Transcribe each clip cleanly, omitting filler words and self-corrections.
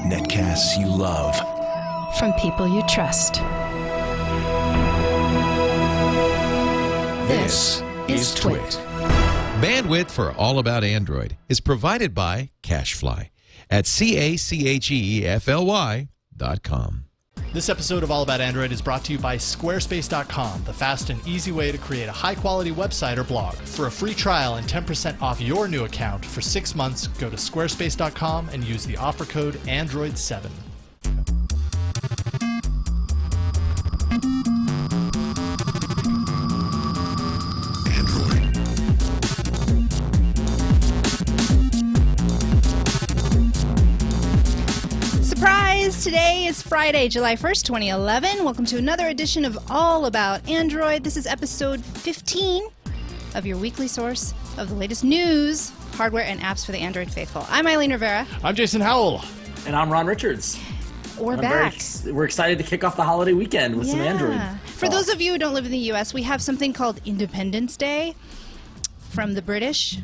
Netcasts you love. From people you trust. This is TWiT. Bandwidth for All About Android is provided by Cachefly at CACHEFLY.com. This episode of All About Android is brought to you by Squarespace.com, the fast and easy way to create a high-quality website or blog. For a free trial and 10% off your new account for 6 months, go to Squarespace.com and use the offer code Android7. Today is Friday, July 1st, 2011. Welcome to another edition of All About Android. This is episode 15 of your weekly source of the latest news, hardware, and apps for the Android faithful. I'm Eileen Rivera. I'm Jason Howell. And I'm Ron Richards. We're back. We're excited to kick off the holiday weekend with some Android. For those of you who don't live in the U.S., we have something called Independence Day from the British.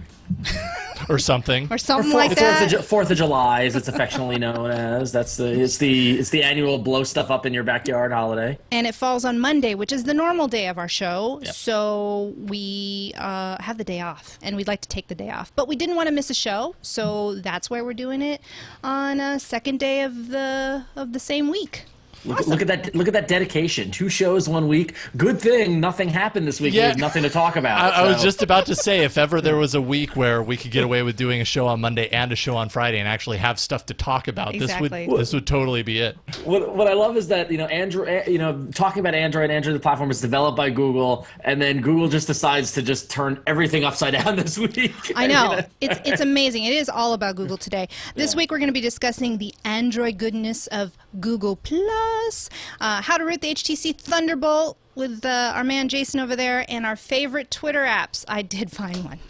Or something. Or something like that. 4th of July, as it's affectionately known as. It's the annual blow stuff up in your backyard holiday. And it falls on Monday, which is the normal day of our show. Yep. So we have the day off, and we'd like to take the day off. But we didn't want to miss a show, so that's why we're doing it on a second day of the same week. Look at that dedication. 2 shows 1 week. Good thing nothing happened this week. Yeah. There's nothing to talk about. I was just about to say, if ever there was a week where we could get away with doing a show on Monday and a show on Friday and actually have stuff to talk about, exactly. this would totally be it. What I love is that Android, talking about Android, the platform is developed by Google, and then Google just decides to just turn everything upside down this week. I know. It's amazing. It is all about Google today. This week we're going to be discussing the Android goodness of Google Plus, how to root the HTC Thunderbolt with our man Jason over there, and our favorite Twitter apps. I did find one.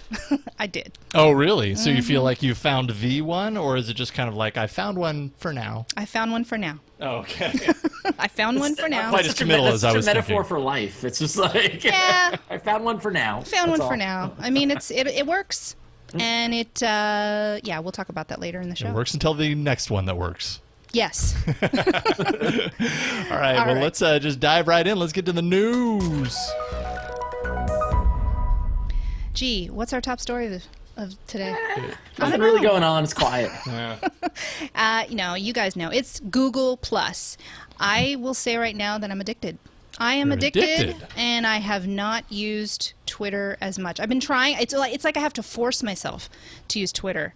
I did. Oh, really? So you feel like you found the one, or is it just kind of like, I found one for now? I found one for now. Oh, okay. I found one for now. Quite as committal as I was thinking. That's a metaphor for life. It's just like, yeah. I found one for now. Found one for now. I mean, it works. And we'll talk about that later in the show. It works until the next one that works. Yes. All right, let's just dive right in. Let's get to the news. Gee, what's our top story of today? Nothing really going on. It's quiet. Yeah. You guys know. It's Google Plus. I will say right now that I'm addicted. I am addicted, and I have not used Twitter as much. I've been trying. It's like I have to force myself to use Twitter.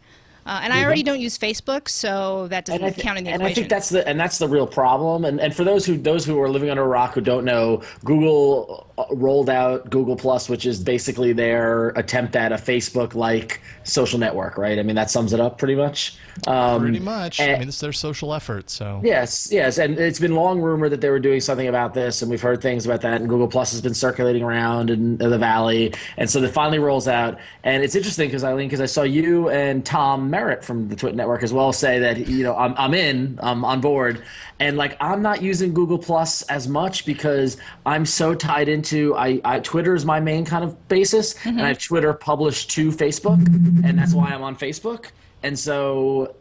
And I already don't use Facebook, so that doesn't count in the equation. And I think that's the real problem. And for those who are living under a rock who don't know, Google rolled out Google Plus, which is basically their attempt at a Facebook-like social network, right? I mean, that sums it up pretty much. Pretty much. I mean, it's their social effort. So yes, and it's been long rumored that they were doing something about this, and we've heard things about that. And Google Plus has been circulating around in the Valley, and so it finally rolls out. And it's interesting because I saw you and Tom Merritt from the TWiT network as well say that I'm on board, and like I'm not using Google Plus as much because I'm so tied into Twitter is my main kind of basis, and I have Twitter published to Facebook, and that's why I'm on Facebook. And so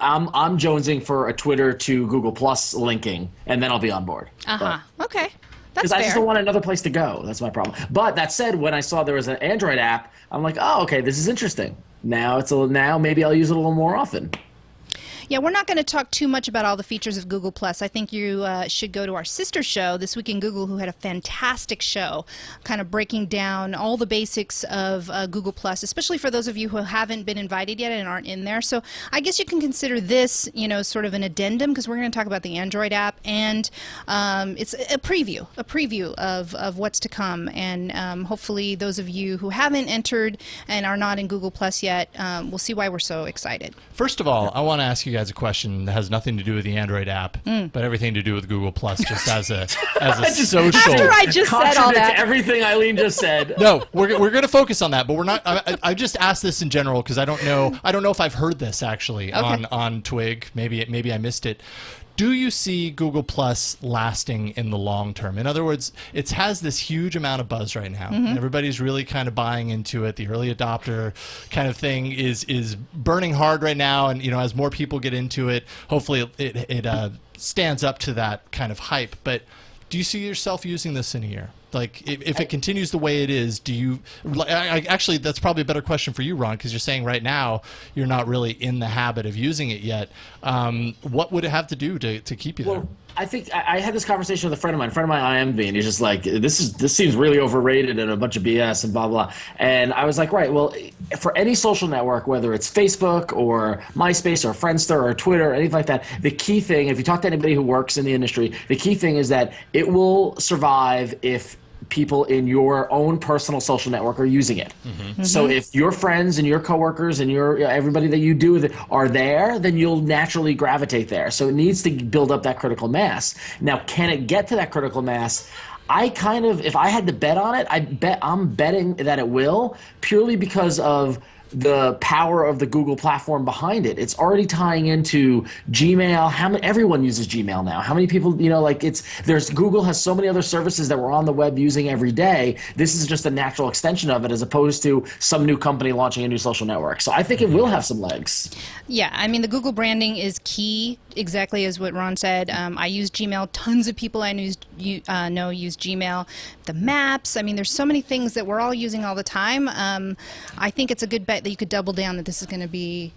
I'm jonesing for a Twitter to Google Plus linking, and then I'll be on board. Okay. That's because I just don't want another place to go. That's my problem. But that said, when I saw there was an Android app, I'm like, oh, okay, this is interesting. Now maybe I'll use it a little more often. Yeah, we're not going to talk too much about all the features of Google+. I think you should go to our sister show, This Week in Google, who had a fantastic show kind of breaking down all the basics of Google+, especially for those of you who haven't been invited yet and aren't in there. So I guess you can consider this, sort of an addendum, because we're going to talk about the Android app, and it's a preview of what's to come. And hopefully those of you who haven't entered and are not in Google+ yet will see why we're so excited. First of all, I want to ask you guys a question that has nothing to do with the Android app, but everything to do with Google Plus, just as a social. After I just said all that, everything Eileen just said. No, we're going to focus on that, but we're not. I just asked this in general because I don't know if I've heard this actually on Twig. Maybe I missed it. Do you see Google Plus lasting in the long term? In other words, it has this huge amount of buzz right now. Everybody's really kind of buying into it. The early adopter kind of thing is burning hard right now, and as more people get into it, hopefully it stands up to that kind of hype. But do you see yourself using this in a year? Like, if it continues the way it is, do you... Actually, that's probably a better question for you, Ron, because you're saying right now you're not really in the habit of using it yet. What would it have to do to keep you there? I think I had this conversation with a friend of mine, IMV, and he's just like, this seems really overrated and a bunch of BS and blah, blah. And I was like, right, well, for any social network, whether it's Facebook or MySpace or Friendster or Twitter or anything like that, the key thing, if you talk to anybody who works in the industry, the key thing is that it will survive if people in your own personal social network are using it. So if your friends and your coworkers and everybody that you do with it are there, then you'll naturally gravitate there. So it needs to build up that critical mass. Now, can it get to that critical mass? If I had to bet on it, I'm betting that it will, purely because of the power of the Google platform behind it. It's already tying into Gmail. Everyone uses Gmail now. How many people, Google has so many other services that we're on the web using every day. This is just a natural extension of it, as opposed to some new company launching a new social network. So I think it will have some legs. Yeah, I mean, the Google branding is key, exactly as what Ron said. I use Gmail. Tons of people I know use Gmail. The maps. I mean, there's so many things that we're all using all the time. I think it's a good bet that you could double down that this is going to be,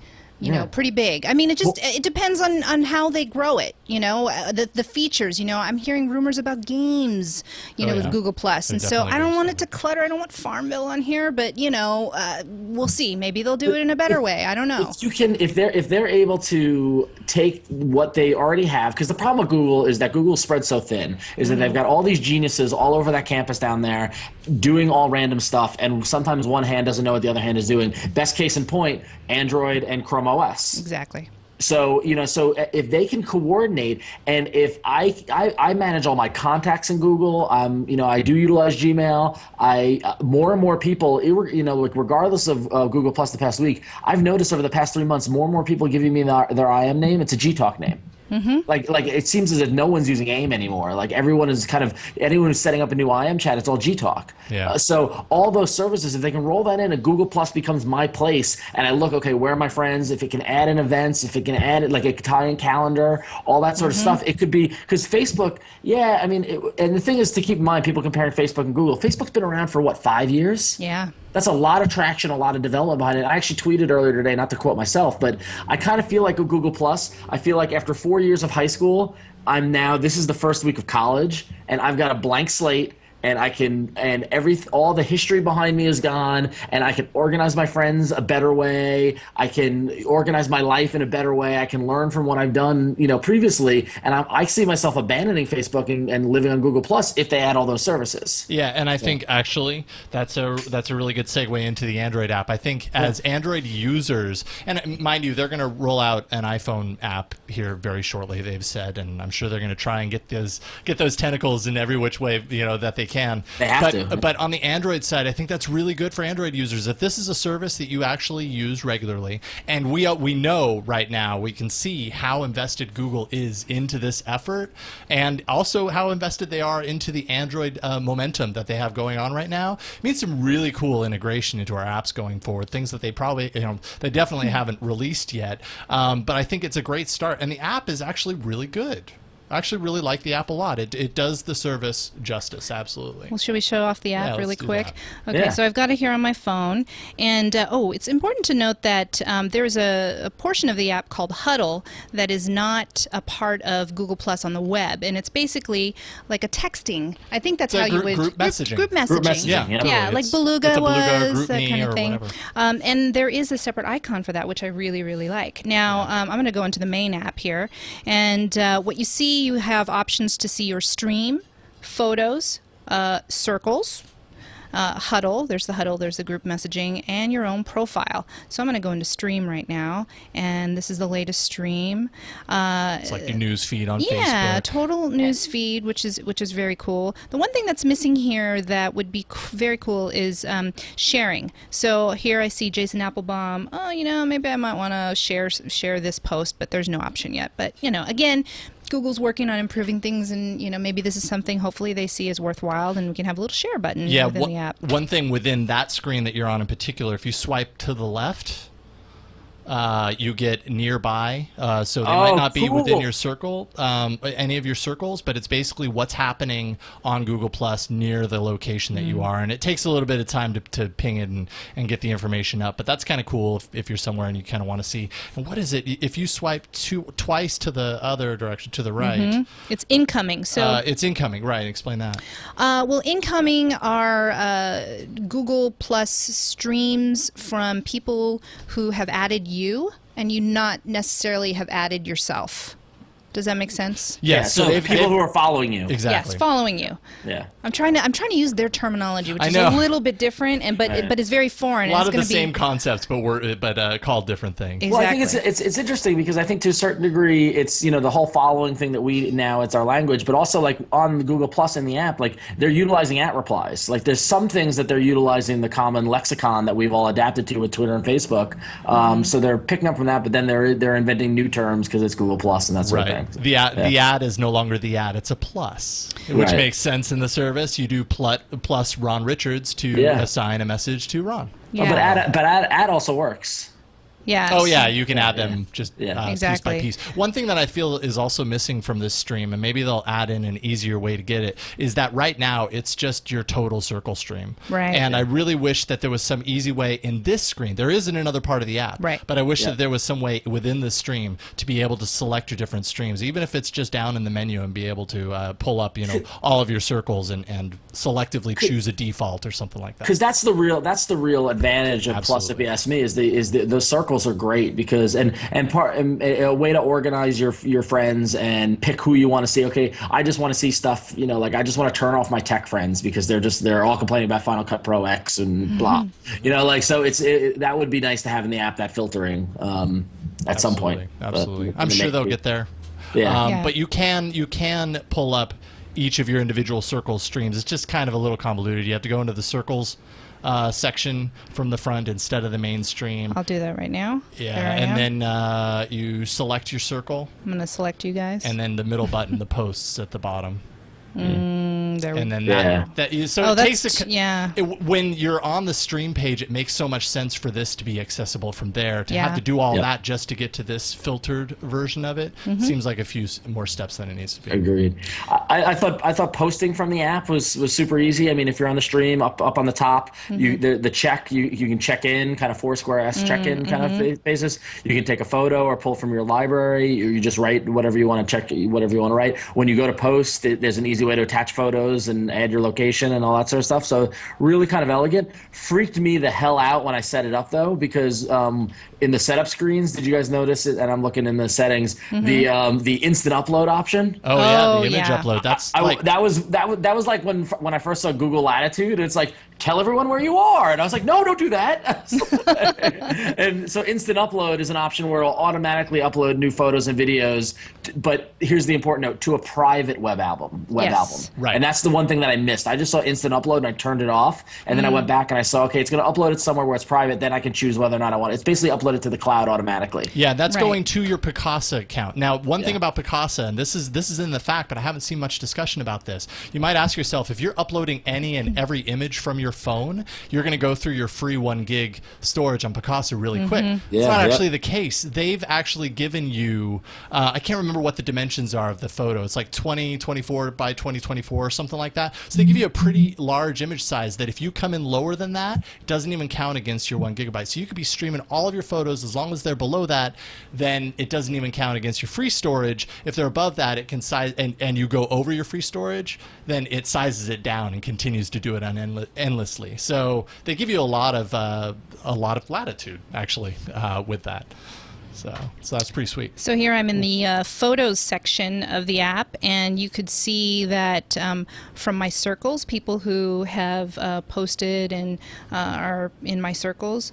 pretty big. I mean, it depends on how they grow it. The features. I'm hearing rumors about games. With Google Plus, and so I don't want it to clutter. I don't want Farmville on here, but we'll see. Maybe they'll do it in a better way. I don't know. If they're able to take what they already have, because the problem with Google is that Google spread so thin, is that they've got all these geniuses all over that campus down there doing all random stuff, and sometimes one hand doesn't know what the other hand is doing. Best case in point, Android and Chrome OS. Exactly. So, so if they can coordinate, and if I manage all my contacts in Google, I do utilize Gmail. More and more people, regardless of Google Plus the past week, I've noticed over the past 3 months, more and more people giving me their IM name. It's a Gtalk name. Like it seems as if no one's using AIM anymore. Like everyone is anyone who's setting up a new IM chat, it's all Gtalk. Yeah. So all those services, if they can roll that in, and Google Plus becomes my place, and I look, okay, where are my friends? If it can add in events, if it can add it, like a tie-in calendar, all that sort of stuff, it could be, because Facebook, and the thing is to keep in mind, people comparing Facebook and Google. Facebook's been around for 5 years? Yeah. That's a lot of traction, a lot of development behind it. I actually tweeted earlier today, not to quote myself, but I kind of feel like with Google Plus, I feel like after 4 years of high school, this is the first week of college, and I've got a blank slate, and all the history behind me is gone, and I can organize my friends a better way. I can organize my life in a better way. I can learn from what I've done, previously, and I see myself abandoning Facebook and living on Google Plus if they add all those services. Yeah, and I think actually that's a really good segue into the Android app. I think as Android users, and mind you, they're going to roll out an iPhone app here very shortly, they've said, and I'm sure they're going to try and get those tentacles in every which way that they can. They have to. But on the Android side, I think that's really good for Android users. If this is a service that you actually use regularly, and we know right now, we can see how invested Google is into this effort, and also how invested they are into the Android momentum that they have going on right now. It means some really cool integration into our apps going forward, things that they probably, they definitely haven't released yet. But I think it's a great start, and the app is actually really good. I actually really like the app a lot. It does the service justice, absolutely. Well, should we show off the app really quick? That. Okay, so I've got it here on my phone. And, it's important to note that there's a portion of the app called Huddle that is not a part of Google Plus on the web. And it's basically like a texting. I think that's how you would... Group messaging. Group messaging. Group messaging, yeah. Yeah, like Beluga it's a Beluga, was, Group that Me, kind of or thing. whatever. And there is a separate icon for that, which I really, really like. Now, I'm going to go into the main app here. And what you see, you have options to see your stream, photos, circles, Huddle. There's the Huddle, there's the group messaging, and your own profile. So I'm going to go into stream right now, and this is the latest stream. It's like your news feed on Facebook. Yeah, total news feed, which is very cool. The one thing that's missing here that would be very cool is sharing. So here I see Jason Applebaum. Oh, maybe I might want to share this post, but there's no option yet. But again, Google's working on improving things, and maybe this is something hopefully they see as worthwhile, and we can have a little share button within the app. One thing within that screen that you're on in particular, if you swipe to the left, you get nearby, so they might not be within your circle, any of your circles, but it's basically what's happening on Google Plus near the location that you are, and it takes a little bit of time to ping it and get the information up, but that's kind of cool if you're somewhere and you kind of want to see. And what is it? If you swipe twice to the other direction, to the right, it's incoming. So it's incoming, right? Explain that. Well, incoming are Google Plus streams from people who have added you, and you not necessarily have added yourself. Does that make sense? Yeah. So people who are following you. Exactly. Yes, following you. Yeah. I'm trying to use their terminology, which is a little bit different, but it's very foreign. A lot of the same concepts, but called different things. Exactly. Well, I think it's interesting because I think to a certain degree it's the whole following thing that it's our language, but also like on Google Plus in the app, like they're utilizing @ replies. Like there's some things that they're utilizing the common lexicon that we've all adapted to with Twitter and Facebook. So they're picking up from that, but then they're inventing new terms because it's Google Plus and that sort of thing. The ad is no longer the ad; it's a plus, which makes sense in the service. You do plus Ron Richards to assign a message to Ron. Yeah. But ad also works. Yeah. Oh yeah, you can add them just exactly. piece by piece. One thing that I feel is also missing from this stream, and maybe they'll add in an easier way to get it, is that right now it's just your total circle stream. Right. And I really wish that there was some easy way in this screen. There is in another part of the app. Right. But I wish that there was some way within the stream to be able to select your different streams, even if it's just down in the menu, and be able to pull up all of your circles and selectively choose a default or something like that. Because that's the real advantage of Plus, if you ask me, is the circles are great because and a way to organize your friends and pick who you want to see. Okay, I just want to see stuff, like I just want to turn off my tech friends because they're all complaining about Final Cut Pro X and blah. So that would be nice to have in the app, that filtering at some point. Absolutely. I'm sure they'll get there. Yeah. But you can pull up each of your individual circle streams. It's just kind of a little convoluted. You have to go into the circles section from the front instead of the main stream. I'll do that right now. Yeah, and then you select your circle. I'm going to select you guys. And then the middle button, the posts at the bottom. There we And then when you're on the stream page, it makes so much sense for this to be accessible from there. To have to do all that just to get to this filtered version of it seems like a few more steps than it needs to be. Agreed. I thought posting from the app was super easy. I mean, if you're on the stream, up on the top, the check you can check in, kind of Foursquare-esque check-in kind of basis. You can take a photo or pull from your library. You just write whatever you want to check, whatever you want to write. When you go to post, there's an easy way to attach photos and add your location and all that sort of stuff. So really kind of elegant. Freaked me the hell out when I set it up though, because in the setup screens, did you guys notice it? And I'm looking in the settings, the instant upload option. Oh yeah, the image upload. That's that was like when I first saw Google Latitude. It's like, tell everyone where you are, and I was like, no, don't do that. And so instant upload is an option where it'll automatically upload new photos and videos. But here's the important note: to a private web album. Right. And that's the one thing that I missed. I just saw instant upload and I turned it off, and then I went back and I saw, okay, it's going to upload it somewhere where it's private. Then I can choose whether or not I want it. It's basically uploaded to the cloud automatically. Yeah, that's going to your Picasa account. Now, one thing about Picasa, and this is in the fact, but I haven't seen much discussion about this. You might ask yourself, if you're uploading any and every image from your phone, you're going to go through your free 1 gig storage on Picasa really quick. It's not actually the case. They've actually given you, I can't remember what the dimensions are of the photo. It's like 2024 by 2024 or something like that. So they give you a pretty large image size that if you come in lower than that, it doesn't even count against your 1 gigabyte. So you could be streaming all of your photos as long as they're below that, then it doesn't even count against your free storage. If they're above that, it can size, and you go over your free storage, then it sizes it down and continues to do it endlessly. So they give you a lot of latitude actually with that. So that's pretty sweet. So here I'm in the photos section of the app, and you could see that from my circles, people who have posted and are in my circles,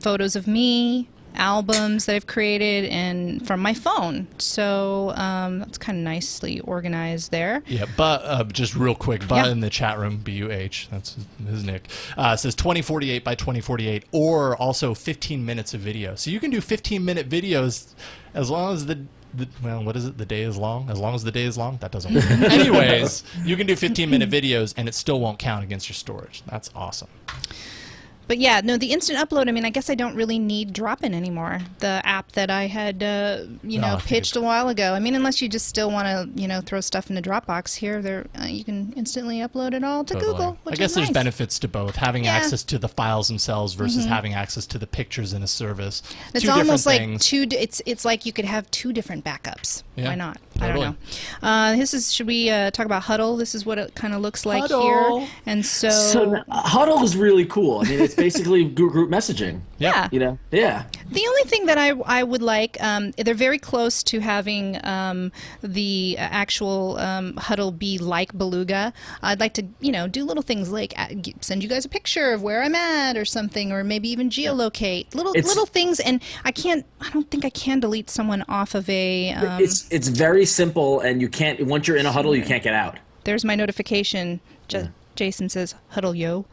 photos of me, albums that I've created, and from my phone. So that's kind of nicely organized there. Yeah, but just real quick, in the chat room, BUH, that's his nick, says 2048 by 2048, or also 15 minutes of video. So you can do 15-minute videos as long as the what is it? The day is long. As long as the day is long, that doesn't work. Anyways, you can do 15-minute videos, and it still won't count against your storage. That's awesome. But yeah, no, the instant upload, I mean, I guess I don't really need Drop-In anymore, the app that I had, pitched a while ago. I mean, unless you just still want to, throw stuff into Dropbox here, you can instantly upload it all to Google, which I guess is there's nice. benefits to both, having access to the files themselves versus having access to the pictures in a service. It's two almost like things. it's like you could have two different backups. Yeah, Why not? totally. I don't know. Should we talk about Huddle? This is what it kind of looks like Huddle. here. And So Huddle is really cool. I mean, it's basically group messaging. yeah. Yeah. The only thing that I would like, they're very close to having the actual Huddle be like Beluga. I'd like to, do little things like send you guys a picture of where I'm at or something, or maybe even geolocate little things. And I don't think I can delete someone off of a. It's very simple, and you can't. Once you're in a Huddle, you can't get out. There's my notification. Jason says, "Huddle, yo."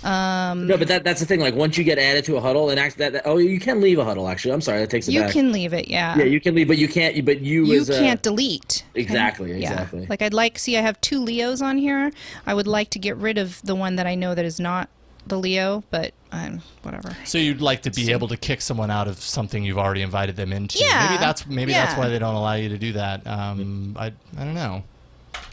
No, but that's the thing. Like once you get added to a Huddle, and you can leave a Huddle. Actually, I'm sorry, that takes it back. You can leave it, yeah. Yeah, you can leave, but you can't. But you can't delete. Exactly. Yeah. Like I have 2 Leos on here. I would like to get rid of the one that I know that is not the Leo, but whatever. So you'd like to be able to kick someone out of something you've already invited them into. Yeah. Maybe that's why they don't allow you to do that. I don't know.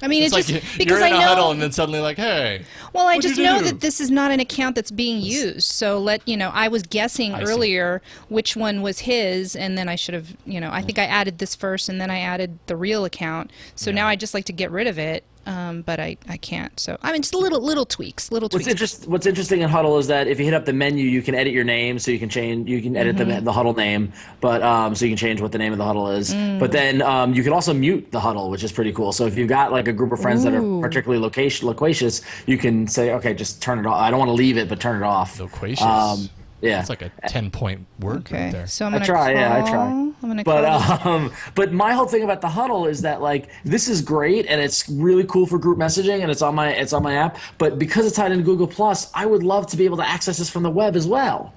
I mean, it's like just you're because in I a know. Huddle and then suddenly like, hey. Well, I what'd just you know do? that this is not an account that's being used. So I was guessing earlier which one was his, and then I should have, I think I added this first, and then I added the real account. So now I just like to get rid of it. But I can't. So I mean, just little tweaks. What's interesting in Huddle is that if you hit up the menu, you can edit your name, so you can edit the Huddle name, but so you can change what the name of the Huddle is. But then you can also mute the Huddle, which is pretty cool. So if you've got like a group of friends that are particularly loquacious, you can say, okay, just turn it off. I don't want to leave it, but turn it off. Loquacious. Yeah, it's like a 10-point word right there. So I'm gonna try. I'm gonna call. But my whole thing about the Huddle is that like this is great and it's really cool for group messaging and it's on my app. But because it's tied into Google Plus, I would love to be able to access this from the web as well.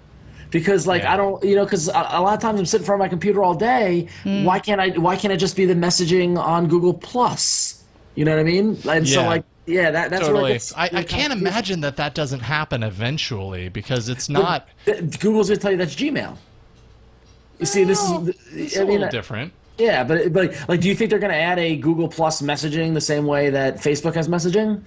Because I don't, because a lot of times I'm sitting in front of my computer all day. Why can't it just be the messaging on Google Plus? You know what I mean? And so like. Yeah, that's totally. What I can't imagine that doesn't happen eventually because it's not. Google's going to tell you that's Gmail. You see, It's a little different. Yeah, but like, do you think they're going to add a Google Plus messaging the same way that Facebook has messaging?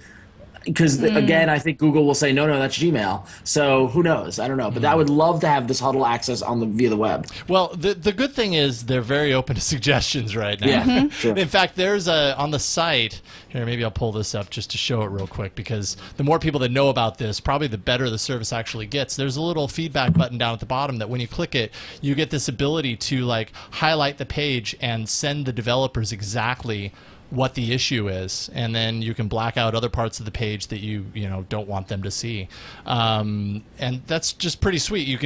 Because again, I think Google will say no, that's Gmail. So who knows? I don't know. But I would love to have this Huddle access via the web. Well, the good thing is they're very open to suggestions right now. Yeah, sure. In fact, there's on the site here. Maybe I'll pull this up just to show it real quick because the more people that know about this, probably the better the service actually gets. There's a little feedback button down at the bottom that when you click it, you get this ability to like highlight the page and send the developers exactly what the issue is, and then you can black out other parts of the page that you don't want them to see, and that's just pretty sweet.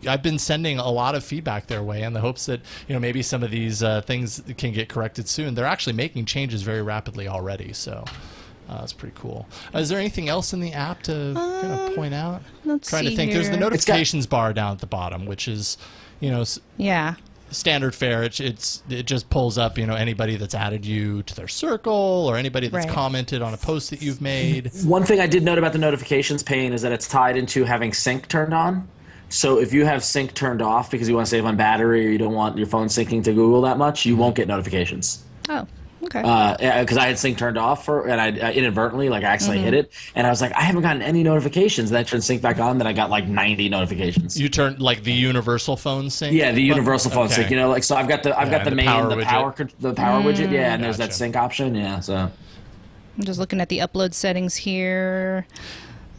I've been sending a lot of feedback their way in the hopes that maybe some of these things can get corrected soon. They're actually making changes very rapidly already, so that's pretty cool. Is there anything else in the app to kind of point out? Trying to think. There's the notifications bar down at the bottom, which is standard fare. It just pulls up anybody that's added you to their circle or anybody that's commented on a post that you've made. One thing I did note about the notifications pane is that it's tied into having sync turned on. So if you have sync turned off because you want to save on battery or you don't want your phone syncing to Google that much, you won't get notifications. Oh. Okay. Because I had sync turned off and I inadvertently, I accidentally hit it, and I was like, I haven't gotten any notifications. And I turned sync back on, then I got like 90 notifications. You turned like the universal phone sync. Yeah, the universal phone sync. So I've got the power widget. Yeah, and there's that sync option. Yeah, so I'm just looking at the upload settings here.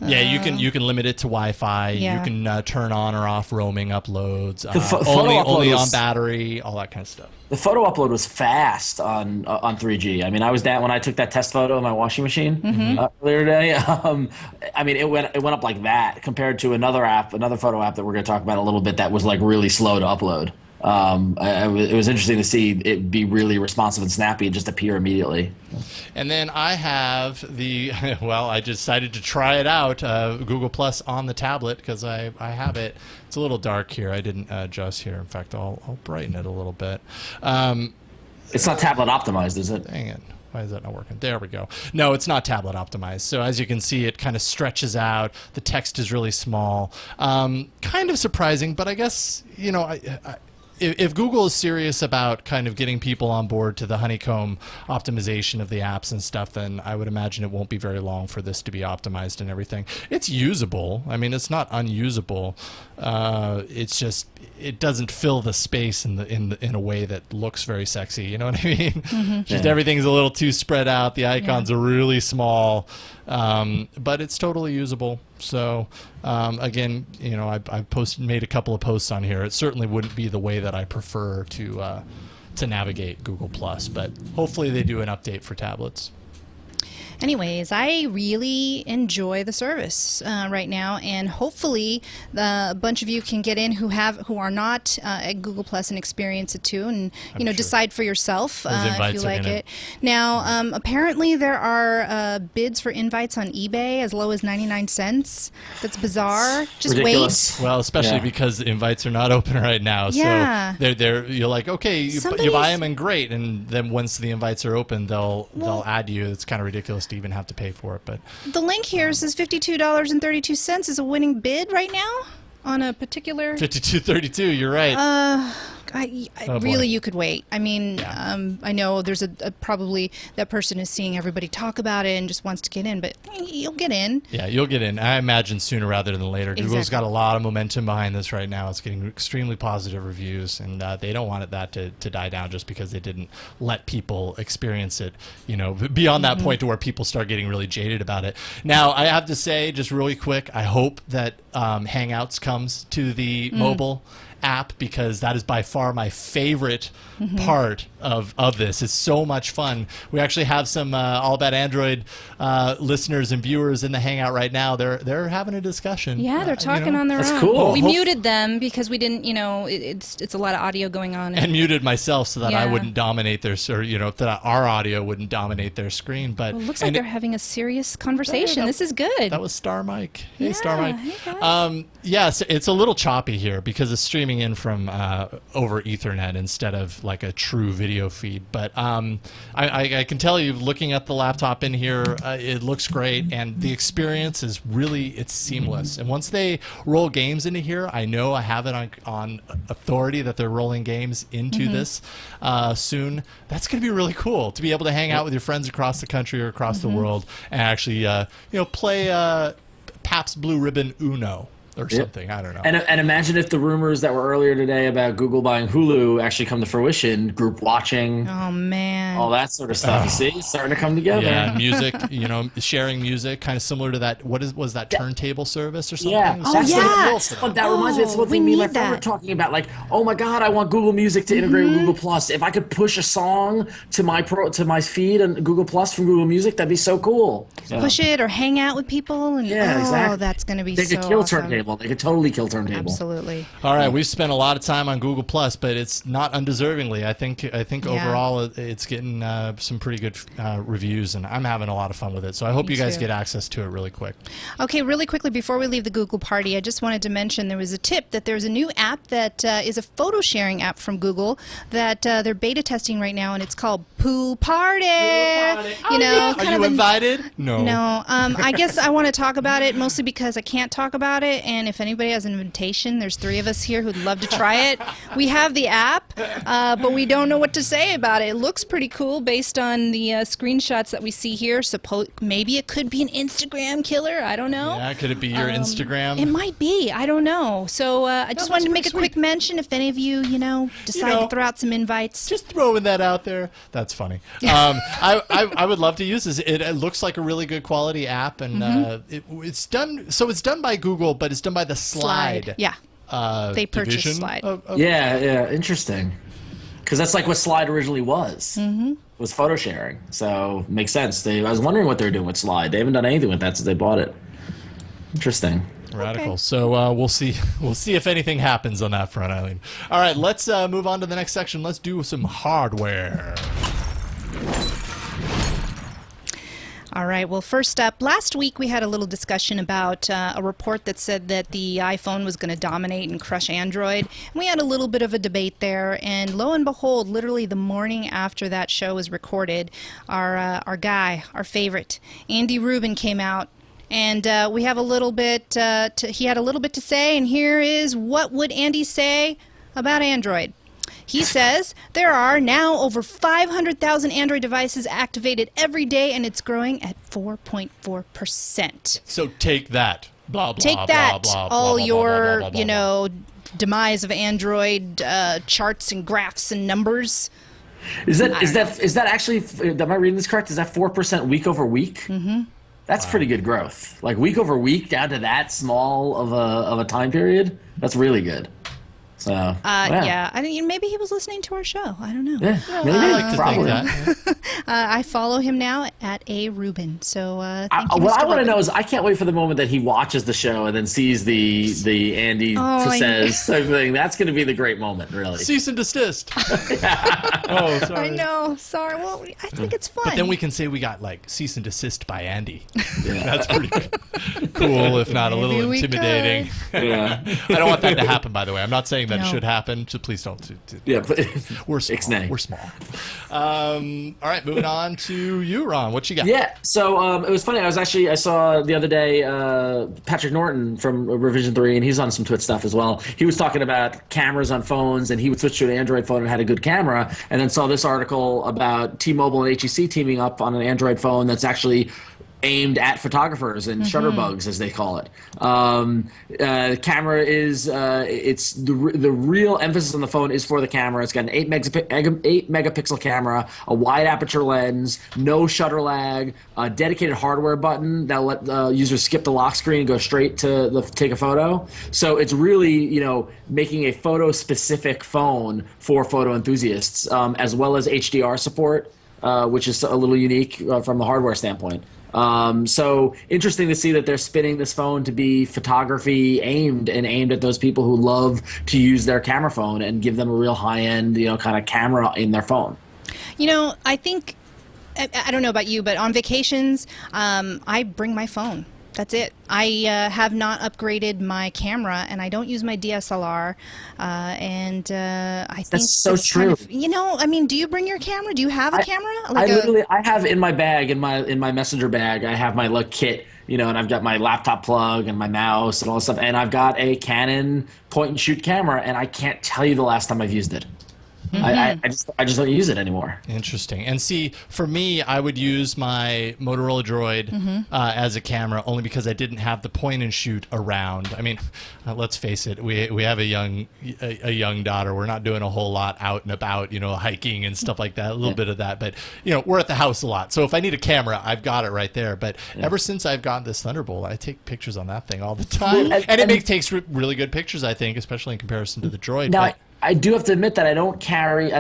Yeah, you can limit it to Wi-Fi. Yeah. You can turn on or off roaming uploads. Only on battery, all that kind of stuff. The photo upload was fast on 3G. I mean, I was down when I took that test photo of my washing machine earlier today. I mean, it went up like that compared to another photo app that we're going to talk about a little bit that was like really slow to upload. It was interesting to see it be really responsive and snappy and just appear immediately. And then I have I decided to try it out, Google Plus on the tablet because I have it. It's a little dark here. I didn't adjust here. In fact, I'll brighten it a little bit. It's not tablet optimized, is it? Dang it. Why is that not working? There we go. No, it's not tablet optimized. So as you can see, it kind of stretches out. The text is really small. Kind of surprising, but I guess, you know, if Google is serious about kind of getting people on board to the honeycomb optimization of the apps and stuff, then I would imagine it won't be very long for this to be optimized and everything. It's usable. I mean, it's not unusable. It's just it doesn't fill the space in a way that looks very sexy. You know what I mean? Just everything's a little too spread out. The icons are really small, but it's totally usable. So again, you know, I made a couple of posts on here. It certainly wouldn't be the way that I prefer to navigate Google Plus, but hopefully they do an update for tablets. Anyways, I really enjoy the service right now, and hopefully a bunch of you can get in who are not at Google Plus and experience it too, and decide for yourself if you like it. Now, apparently there are bids for invites on eBay as low as 99 cents. That's bizarre. Just ridiculous. wait. Well, especially because the invites are not open right now. Yeah. So you're like, okay, you buy them and great, and then once the invites are open, they'll add you. It's kind of ridiculous to even have to pay for it, but the link here says $52.32 is a winning bid right now on a particular $52.32. You're right. Really, you could wait. I mean, I know there's probably that person is seeing everybody talk about it and just wants to get in, but you'll get in. Yeah, you'll get in. I imagine sooner rather than later. Exactly. Google's got a lot of momentum behind this right now. It's getting extremely positive reviews, and they don't want that to die down just because they didn't let people experience it, beyond that point to where people start getting really jaded about it. Now, I have to say, just really quick, I hope that Hangouts comes to the mobile app, because that is by far my favorite part of this. It's so much fun. We actually have some All About Android listeners and viewers in the Hangout right now. They're having a discussion. Yeah, they're talking on their own. That's cool. We muted them because we didn't, it's a lot of audio going on. And muted myself so that I wouldn't dominate their, that our audio wouldn't dominate their screen. But it looks like they're having a serious conversation. This is good. That was Star Mike. Hey, Yeah, Star Mike. hey, guys. Yes, it's a little choppy here because it's streaming in from over Ethernet instead of like a true video feed. But I can tell you, looking at the laptop in here, it looks great, and the experience is it's seamless. And once they roll games into here, I know I have it on authority that they're rolling games into this soon. That's going to be really cool to be able to hang out with your friends across the country or across the world and actually play Pabst Blue Ribbon Uno or something. I don't know. And imagine if the rumors that were earlier today about Google buying Hulu actually come to fruition. Group watching. Oh man. All that sort of stuff. You see, it's starting to come together. Yeah, music. Sharing music, kind of similar to that. Was that turntable service or something? Yeah. That reminds me. It's one thing me and my friend were talking about. Like, oh my God, I want Google Music to integrate with Google Plus. If I could push a song to my feed on Google Plus from Google Music, that'd be so cool. Push it or hang out with people, and exactly. that's going to be They so could kill awesome. turntable. They could totally kill turntable. Absolutely. All right, we've spent a lot of time on Google Plus, but it's not undeservingly. I think overall it's getting some pretty good reviews, and I'm having a lot of fun with it. So I hope you guys get access to it really quick. Okay, really quickly before we leave the Google party, I just wanted to mention there was a tip that there's a new app that is a photo sharing app from Google that they're beta testing right now, and it's called Pool Party. Are you invited? No. No. I guess I want to talk about it mostly because I can't talk about it, and if anybody has an invitation, there's 3 of us here who'd love to try it. We have the app, but we don't know what to say about it. It looks pretty cool based on the screenshots that we see here. Maybe it could be an Instagram killer. I don't know. Yeah, could it be your Instagram? It might be. I don't know. So I just wanted to make a quick mention if any of you, decide to throw out some invites. Just throwing that out there. That's funny. I would love to use this. It looks like a really good quality app, and it's done. So it's done by Google, but it's done by the Slide. Yeah. They purchased Slide. Yeah, interesting. Because that's like what Slide originally was. Was photo sharing. So makes sense. I was wondering what they're doing with Slide. They haven't done anything with that since they bought it. Interesting. Radical. Okay. So we'll see if anything happens on that front, Eileen. All right, let's move on to the next section. Let's do some hardware. All right. Well, first up, last week we had a little discussion about a report that said that the iPhone was going to dominate and crush Android. And we had a little bit of a debate there. And lo and behold, literally the morning after that show was recorded, our guy, our favorite, Andy Rubin came out. And we have a little bit, he had a little bit to say. And here is what would Andy say about Android. He says there are now over 500,000 Android devices activated every day, and it's growing at 4.4%. So take that. Blah, blah, Take blah, that, blah, blah, all blah, your, blah, blah, blah, blah. demise of Android charts and graphs and numbers. Is that actually? Am I reading this correct? Is that 4% week over week? Mm-hmm. That's pretty good growth. Like week over week down to that small of a time period. That's really good. So yeah, I think maybe he was listening to our show. I don't know. Yeah, maybe. I like to Probably. think that. I follow him now at A Rubin. So thank you, what Mr. I want to Rubin. know is I can't wait for the moment that he watches the show and then sees the Andy says type thing. That's going to be the great moment, really. Cease and desist. Oh, sorry. I know. Sorry. Well, I think it's fun. But then we can say we got like cease and desist by Andy. That's pretty cool, if not a Maybe little we intimidating. Yeah. I don't want that to happen, by the way. I'm not saying that No. should happen, so please don't. Yeah, but We're small. Ixnay. We're small. All right, moving on to you, Ron. What you got? Yeah, so it was funny. I saw the other day Patrick Norton from Revision 3, and he's on some TWiT stuff as well. He was talking about cameras on phones, and he would switch to an Android phone and had a good camera, and then saw this article about T-Mobile and HEC teaming up on an Android phone that's actually aimed at photographers and shutterbugs, as they call it. The camera is it's the real emphasis on the phone is for the camera. It's got an 8 megapixel camera, a wide aperture lens, no shutter lag, a dedicated hardware button that'll let the user skip the lock screen and go straight to take a photo. So it's really making a photo specific phone for photo enthusiasts, as well as HDR support, which is a little unique from the hardware standpoint. So interesting to see that they're spinning this phone to be photography aimed at those people who love to use their camera phone and give them a real high-end, kind of camera in their phone. I think, I don't know about you, but on vacations, I bring my phone. That's it. I have not upgraded my camera, and I don't use my DSLR. I think That's so this kind true. of, do you bring your camera? Do you have a camera? I have in my bag, in my messenger bag, I have my kit, and I've got my laptop plug and my mouse and all this stuff, and I've got a Canon point and shoot camera, and I can't tell you the last time I've used it. I just don't use it anymore. Interesting. And see, for me, I would use my Motorola Droid as a camera only because I didn't have the point and shoot around. I mean, let's face it, we have a young daughter. We're not doing a whole lot out and about, hiking and stuff like that. A little bit of that, but we're at the house a lot. So if I need a camera, I've got it right there. But ever since I've gotten this Thunderbolt, I take pictures on that thing all the time, and it takes really good pictures, I think, especially in comparison to the Droid. Now, I do have to admit that I don't carry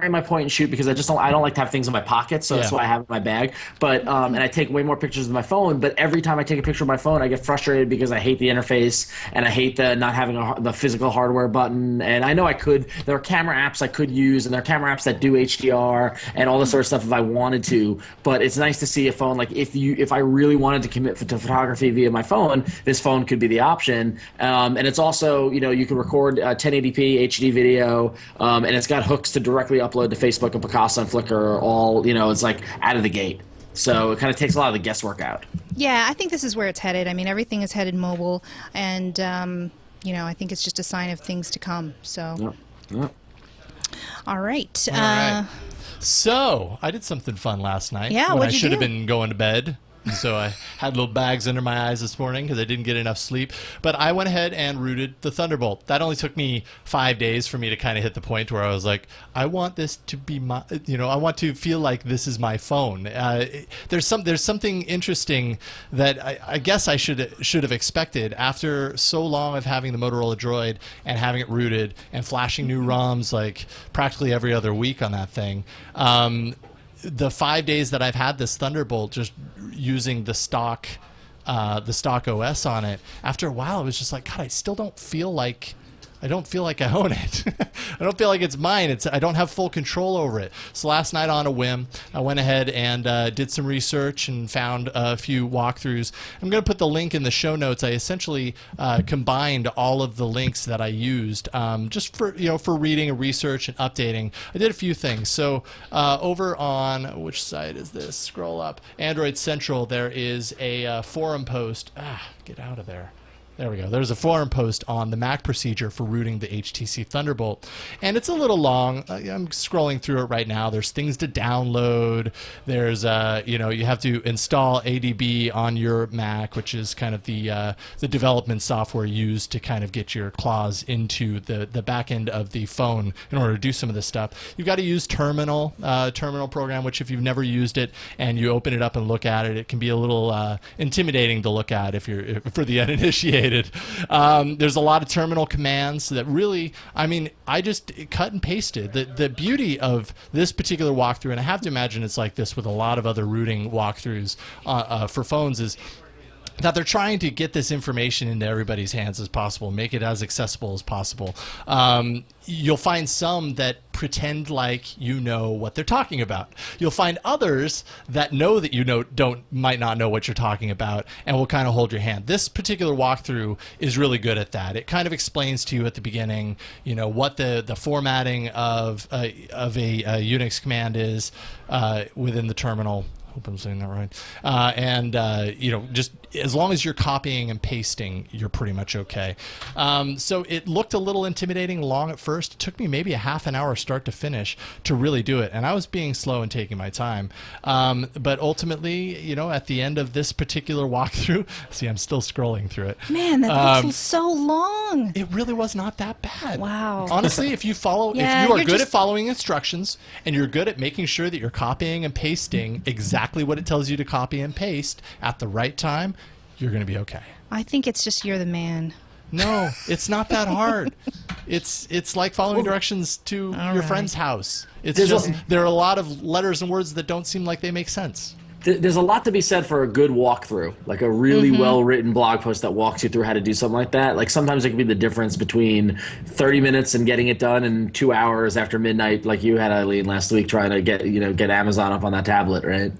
my point and shoot because I don't like to have things in my pocket, so that's why I have it in my bag. But and I take way more pictures with my phone. But every time I take a picture of my phone, I get frustrated because I hate the interface and I hate the not having the physical hardware button. And I know there are camera apps I could use, and there are camera apps that do HDR and all this sort of stuff if I wanted to. But it's nice to see a phone if I really wanted to commit to photography via my phone, this phone could be the option. And it's also you can record 1080p HD video. And it's got hooks to directly upload to Facebook and Picasa and Flickr, all it's like out of the gate. So it kind of takes a lot of the guesswork out. Yeah, I think this is where it's headed. I mean, everything is headed mobile, and I think it's just a sign of things to come. So, all right. All right. So I did something fun last night. Yeah, when what'd I you should have do? been going to bed. So I had little bags under my eyes this morning because I didn't get enough sleep. But I went ahead and rooted the Thunderbolt. That only took me 5 days for me to kind of hit the point where I was like, I want this to be my, I want to feel like this is my phone. There's something interesting that I guess I should have expected after so long of having the Motorola Droid and having it rooted and flashing new ROMs like practically every other week on that thing. The 5 days that I've had this Thunderbolt just using the stock OS on it, after a while it was just like, God, I don't feel like I own it. don't feel like it's mine. I don't have full control over it. So last night on a whim, I went ahead and did some research and found a few walkthroughs. I'm going to put the link in the show notes. I essentially combined all of the links that I used just for reading and research and updating. I did a few things. So over on, which side is this? Scroll up. Android Central, there is a forum post. Get out of there. There we go. There's a forum post on the Mac procedure for rooting the HTC Thunderbolt. And it's a little long. I'm scrolling through it right now. There's things to download. There's, you have to install ADB on your Mac, which is kind of the development software used to kind of get your claws into the back end of the phone in order to do some of this stuff. You've got to use Terminal program, which if you've never used it and you open it up and look at it, it can be a little intimidating to look at for the uninitiated. There's a lot of terminal commands that really, I just cut and pasted. The beauty of this particular walkthrough, and I have to imagine it's like this with a lot of other rooting walkthroughs for phones, is that they're trying to get this information into everybody's hands as possible, make it as accessible as possible. You'll find some that pretend like you know what they're talking about. You'll find others that know that might not know what you're talking about and will kind of hold your hand. This particular walkthrough is really good at that. It kind of explains to you at the beginning, what the formatting of a Unix command is within the terminal. Hope I'm saying that right. Just as long as you're copying and pasting, you're pretty much okay. So it looked a little intimidating long at first. It took me maybe a half an hour start to finish to really do it. And I was being slow and taking my time. But ultimately, at the end of this particular walkthrough, see, I'm still scrolling through it. Man, that looks so long. It really was not that bad. Wow. Honestly, if you if you are good at following instructions and you're good at making sure that you're copying and pasting exactly what it tells you to copy and paste at the right time, you're going to be okay. I think it's just you're the man. No, it's not that hard. It's like following directions to your friend's house. There are a lot of letters and words that don't seem like they make sense. There's a lot to be said for a good walkthrough, like a really well-written blog post that walks you through how to do something like that. Like sometimes it can be the difference between 30 minutes and getting it done and 2 hours after midnight, like you had, Eileen, last week trying to get Amazon up on that tablet, right?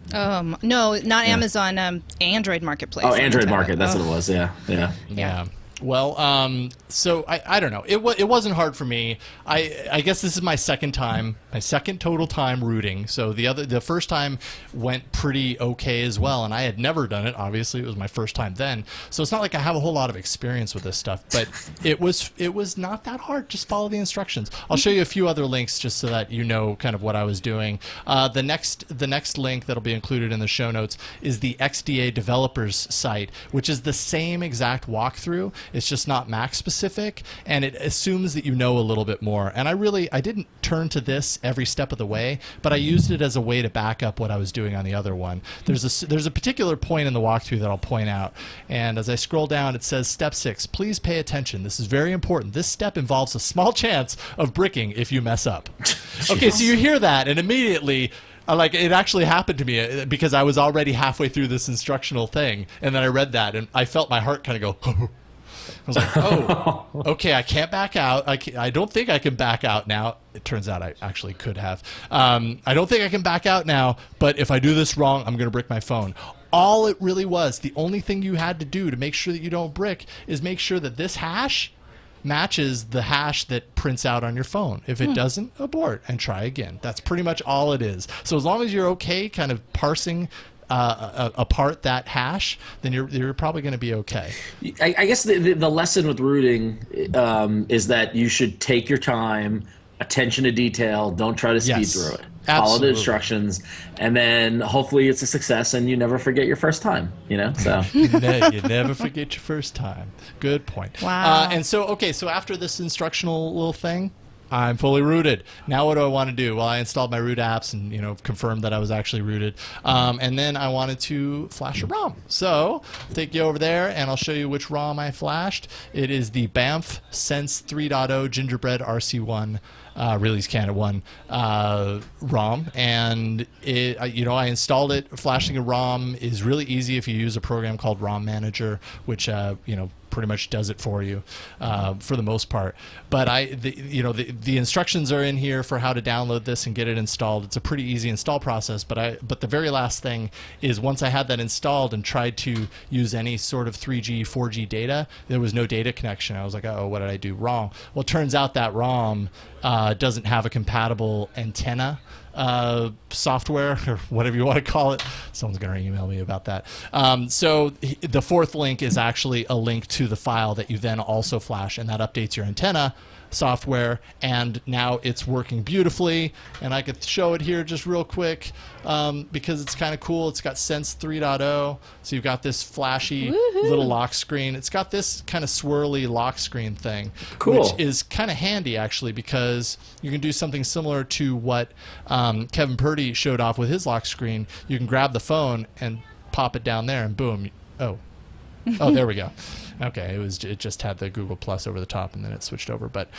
No, not Amazon. Android Marketplace. Oh, Android Market. That's what it was. Yeah. Well, so I don't know. It wasn't hard for me. I guess this is my second total time rooting. So the first time went pretty okay as well, and I had never done it. Obviously, it was my first time then. So it's not like I have a whole lot of experience with this stuff, but it was not that hard. Just follow the instructions. I'll show you a few other links just so that you know kind of what I was doing. The next link that'll be included in the show notes is the XDA developers site, which is the same exact walkthrough. It's just not Mac specific, and it assumes that you know a little bit more. And I didn't turn to this every step of the way, but I used it as a way to back up what I was doing on the other one. There's a particular point in the walkthrough that I'll point out, and as I scroll down, it says Step 6, please pay attention. This is very important. This step involves a small chance of bricking if you mess up. Okay, so you hear that, and immediately it actually happened to me because I was already halfway through this instructional thing, and then I read that, and I felt my heart kind of go, I was like, oh, okay, I can't back out. I don't think I can back out now. It turns out I actually could have. I don't think I can back out now, but if I do this wrong, I'm going to brick my phone. All it really was, the only thing you had to do to make sure that you don't brick is make sure that this hash matches the hash that prints out on your phone. If it doesn't, abort and try again. That's pretty much all it is. So as long as you're okay kind of parsing apart that hash, then you're probably going to be okay. I guess the lesson with rooting is that you should take your time, attention to detail, don't try to speed through it. Absolutely. Follow the instructions, and then hopefully it's a success and you never forget your first time, so. You never forget your first time. Good point. Wow. And so after this instructional little thing, I'm fully rooted. Now what do I want to do? Well, I installed my root apps and confirmed that I was actually rooted. And then I wanted to flash a ROM. So I'll take you over there and I'll show you which ROM I flashed. It is the Banff Sense 3.0 Gingerbread RC1 Release Candidate 1 ROM, and I installed it. Flashing a ROM is really easy if you use a program called ROM Manager, which pretty much does it for you for the most part. But the instructions are in here for how to download this and get it installed. It's a pretty easy install process. But the very last thing is, once I had that installed and tried to use any sort of 3G, 4G data, there was no data connection. I was like, oh, what did I do wrong? Well, it turns out that ROM doesn't have a compatible antenna software, or whatever you want to call it. Someone's going to email me about that. So the fourth link is actually a link to the file that you then also flash, and that updates your antenna software, and now it's working beautifully. And I could show it here just real quick because it's kind of cool. It's got Sense 3.0, so you've got this flashy little lock screen. It's got this kind of swirly lock screen thing, which is kind of handy actually, because you can do something similar to what Kevin Purdy showed off with his lock screen. You can grab the phone and pop it down there, and boom. Oh, there we go. Okay, it just had the Google Plus over the top, and then it switched over. But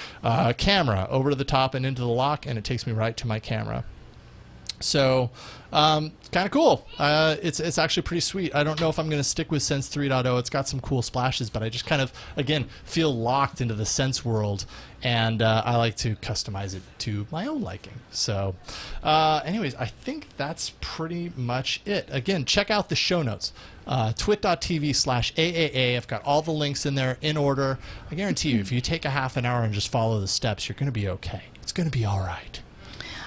camera over to the top and into the lock, and it takes me right to my camera. So kind of cool. It's actually pretty sweet. I don't know if I'm going to stick with Sense 3.0. It's got some cool splashes, but I just kind of, again, feel locked into the Sense world, and I like to customize it to my own liking. So anyways, I think that's pretty much it. Again, check out the show notes. twit.tv/AAA. I've got all the links in there in order. I guarantee you, if you take a half an hour and just follow the steps, you're going to be okay. It's going to be all right.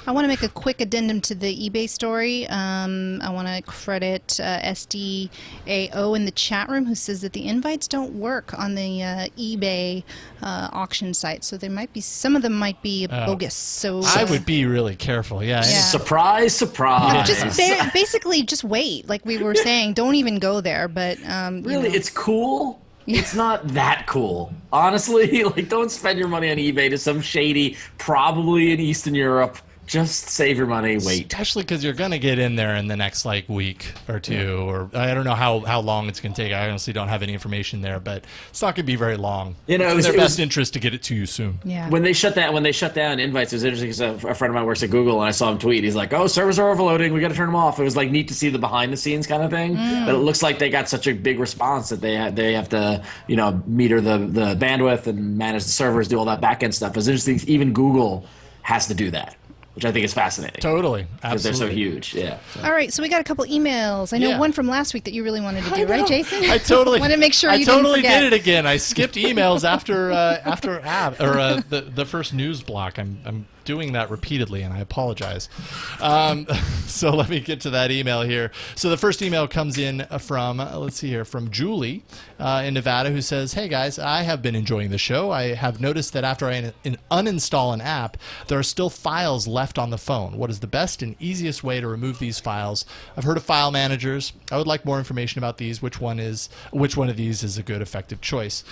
I want to make a quick addendum to the eBay story. I want to credit SDAO in the chat room, who says that the invites don't work on the eBay auction site. So there might be, some of them might be bogus. So I would be really careful. Yeah. Surprise, surprise. Just basically just wait. Like we were saying, don't even go there. But really, it's cool. It's not that cool. Honestly, like, don't spend your money on eBay to some shady, probably in Eastern Europe. Just save your money, wait. Especially because you're going to get in there in the next week or two, or I don't know how long it's going to take. I honestly don't have any information there, but it's not going to be very long. It's in their best interest to get it to you soon. Yeah. When they shut down invites, it was interesting because a friend of mine works at Google, and I saw him tweet. He's like, "Oh, servers are overloading. We got to turn them off." It was neat to see the behind the scenes kind of thing. But it looks like they got such a big response that they have to meter the bandwidth and manage the servers, do all that back end stuff. It's interesting. Even Google has to do that, which I think is fascinating. Totally. Because they're so huge. Yeah. So. All right, so we got a couple emails. I know one from last week that you really wanted to do, right, Jason? I totally want to make sure you totally didn't forget. did it again. I skipped emails after the first news block. I'm doing that repeatedly, and I apologize. So let me get to that email here. So the first email comes in from Julie in Nevada, who says, "Hey guys, I have been enjoying the show. I have noticed that after I uninstall an app, there are still files left on the phone. What is the best and easiest way to remove these files? I've heard of file managers. I would like more information about these. Which one of these is a good, effective choice?"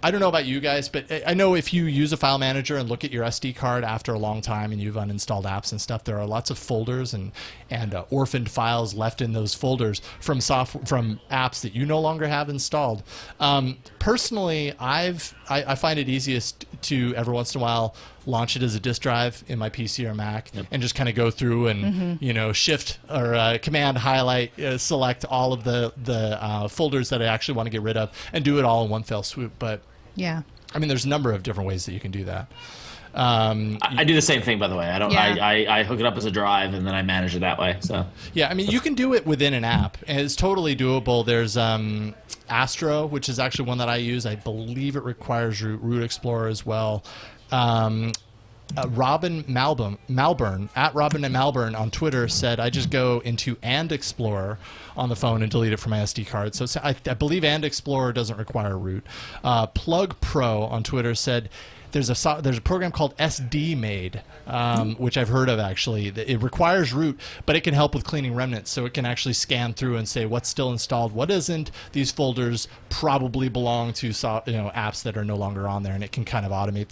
I don't know about you guys, but I know if you use a file manager and look at your SD card after a long time and you've uninstalled apps and stuff, there are lots of folders and orphaned files left in those folders from apps that you no longer have installed. Personally, I find it easiest to every once in a while launch it as a disk drive in my PC or Mac, and just kind of go through and shift or command highlight select all of the folders that I actually want to get rid of and do it all in one fell swoop. But yeah, I mean, there's a number of different ways that you can do that. I do the same thing, by the way. I hook it up as a drive and then I manage it that way. So yeah, I mean, you can do it within an app, and it's totally doable. There's Astro, which is actually one that I use. I believe it requires Root Explorer as well. Robin Malburn at Robin and Malburn on Twitter said, "I just go into And Explorer on the phone and delete it from my SD card." So I believe And Explorer doesn't require root. Plug Pro on Twitter said, there's a program called SD Made, which I've heard of actually. It requires root, but it can help with cleaning remnants. So it can actually scan through and say what's still installed, what isn't. These folders probably belong to apps that are no longer on there, and it can kind of automate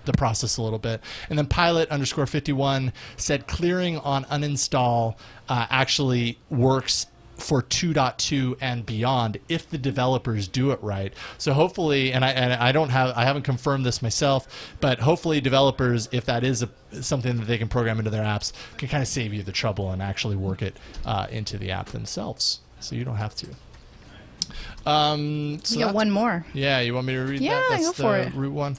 the process a little bit. And then Pilot_51 said clearing on uninstall actually works for 2.2 and beyond if the developers do it right. So hopefully, and I haven't confirmed this myself, but hopefully developers, if that is something that they can program into their apps, can kind of save you the trouble and actually work it into the app themselves, so you don't have to. So You got that's- one more. Yeah, you want me to read Yeah, that? That's go for the it. root one.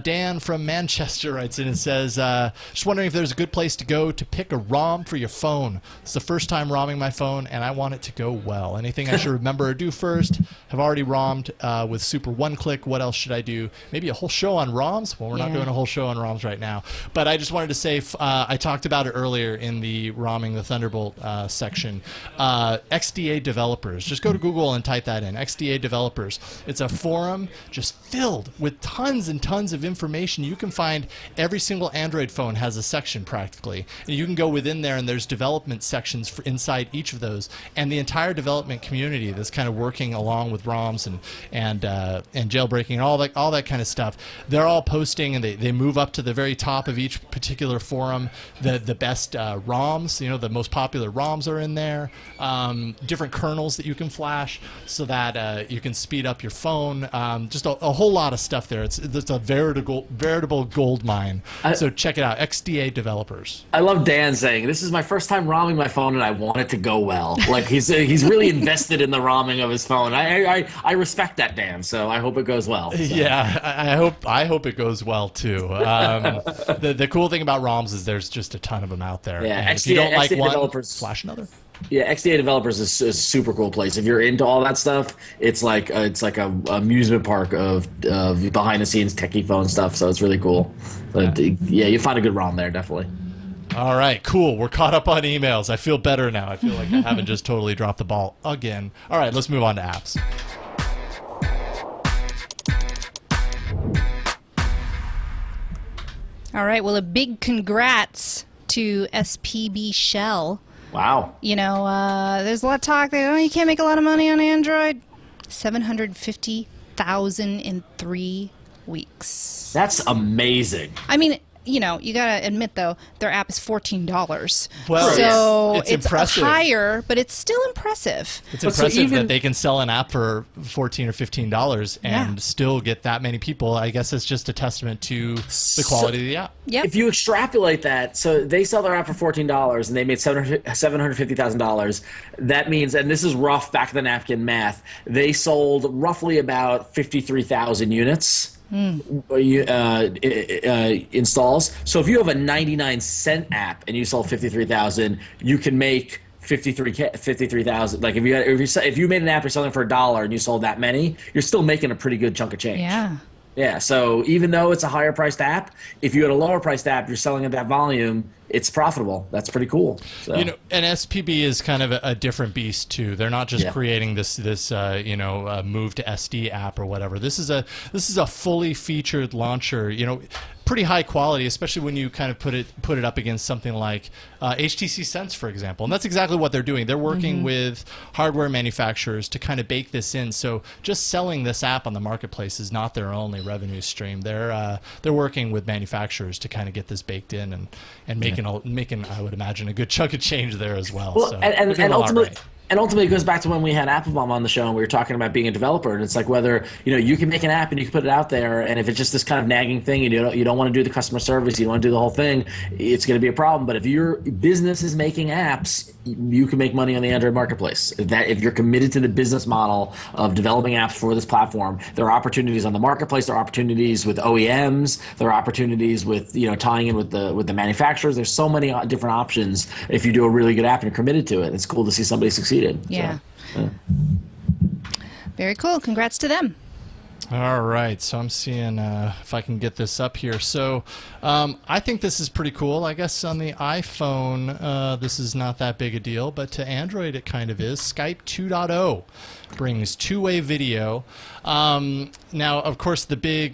Dan from Manchester writes in and says, just wondering if there's a good place to go to pick a ROM for your phone. It's the first time ROMing my phone, and I want it to go well. Anything I should remember or do first? Have already ROMed with Super One-Click. What else should I do? Maybe a whole show on ROMs? Well, we're not Yeah. doing a whole show on ROMs right now. But I just wanted to say, I talked about it earlier in the ROMing the Thunderbolt section. XDA developers. Just go to Google and type that in. XDA developers. It's a forum just filled with tons and tons of information. You can find every single Android phone has a section practically. And you can go within there and there's development sections for inside each of those. And the entire development community that's kind of working along with ROMs and jailbreaking and all that kind of stuff. They're all posting and they move up to the very top of each particular forum. The best ROMs, the most popular ROMs are in there. Different kernels that you can flash so that you can speed up your phone. Just a whole lot of stuff there. It's a veritable gold mine. So check it out. XDA developers. I love Dan saying, "This is my first time ROMing my phone, and I want it to go well." Like he's really invested in the ROMing of his phone. I respect that, Dan. So I hope it goes well. So. Yeah, I hope it goes well too. The cool thing about ROMs is there's just a ton of them out there. Yeah, And if you don't like XDA one, developers- flash another. Yeah, XDA developers is a super cool place. If you're into all that stuff, it's like a amusement park of behind the scenes techie phone stuff. So it's really cool. But yeah, you find a good ROM there, definitely. All right, cool. We're caught up on emails. I feel better now. I feel like I haven't just totally dropped the ball again. All right, let's move on to apps. All right. Well, a big congrats to SPB Shell. Wow. There's a lot of talk that you can't make a lot of money on Android. 750,000 in 3 weeks. That's amazing. I mean, you gotta admit though, their app is $14. Well, so it's impressive. higher, but it's still impressive. It's But so impressive even- that they can sell an app for $14 or $15 and Yeah. still get that many people. I guess it's just a testament to the quality of the app. Yep. If you extrapolate that, so they sell their app for $14 and they made $750,000. That means, and this is rough back of the napkin math, they sold roughly about 53,000 units. Installs. So if you have a 99-cent app and you sell 53,000, you can make 53,000. Like if you made an app you're selling for $1 and you sold that many, you're still making a pretty good chunk of change. Yeah. Yeah. So even though it's a higher priced app, if you had a lower priced app, you're selling at that volume, it's profitable. That's pretty cool. So. And SPB is kind of a different beast too. They're not just creating this move to SD app or whatever. This is a fully featured launcher. Pretty high quality, especially when you kind of put it up against something like HTC Sense, for example. And that's exactly what they're doing. They're working with hardware manufacturers to kind of bake this in. So just selling this app on the marketplace is not their only revenue stream. They're working with manufacturers to kind of get this baked in and making I would imagine a good chunk of change there as well. Well, so and they're doing a lot ultimately. right. And ultimately, it goes back to when we had Applebaum on the show and we were talking about being a developer. And it's like whether you can make an app and you can put it out there, and if it's just this kind of nagging thing and you don't want to do the customer service, you don't want to do the whole thing, it's going to be a problem. But if your business is making apps, you can make money on the Android marketplace. If you're committed to the business model of developing apps for this platform, there are opportunities on the marketplace. There are opportunities with OEMs. There are opportunities with tying in with the manufacturers. There's so many different options if you do a really good app and you're committed to it. It's cool to see somebody succeeded. Yeah. So. Very cool. Congrats to them. All right, so I'm seeing if I can get this up here. So I think this is pretty cool. I guess on the iPhone, this is not that big a deal, but to Android, it kind of is. Skype 2.0 brings two-way video. Now, of course, the big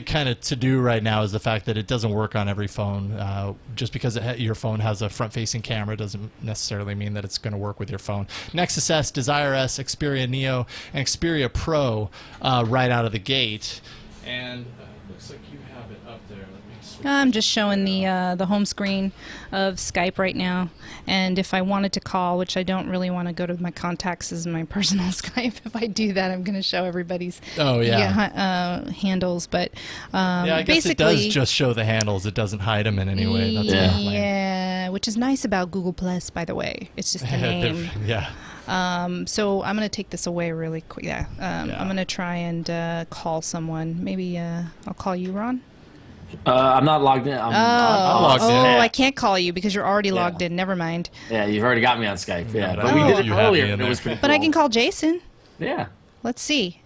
kind of to-do right now is the fact that it doesn't work on every phone. Just because your phone has a front-facing camera doesn't necessarily mean that it's going to work with your phone. Nexus S, Desire S, Xperia Neo, and Xperia Pro right out of the gate. And looks like you have it up there. Let me switch. I'm just showing the home screen of Skype right now. And if I wanted to call, which I don't really want to go to my contacts as my personal Skype. If I do that, I'm going to show everybody's handles. But I guess basically, it does just show the handles. It doesn't hide them in any way. That's yeah, which is nice about Google Plus, by the way. It's just the name. Yeah. So I'm going to take this away really quick. Yeah. I'm going to try and call someone. Maybe I'll call you, Ron. I'm not logged in. I'm logged in. Oh, I can't call you because you're already logged in. Never mind. Yeah, you've already got me on Skype. Yeah, but but we did it you have me earlier. in It was there. pretty cool. But I can call Jason. Yeah. Let's see.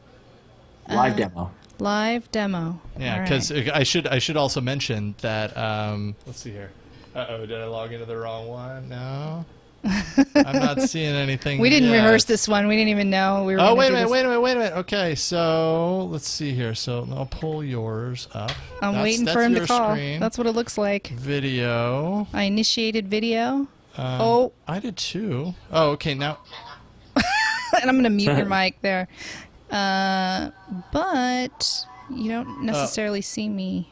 Live demo. Live demo. Yeah, All because right. I should also mention that. Let's see here. Did I log into the wrong one? No. I'm not seeing anything. We didn't yet. rehearse this one. We didn't even know we were. Oh, gonna wait do a minute, this. wait a minute. Okay, so let's see here. So I'll pull yours up. I'm waiting for him to your call. Screen. That's what it looks like. Video. I initiated video. I did too. Oh, okay, now. And I'm going to mute your mic there. But you don't necessarily see me.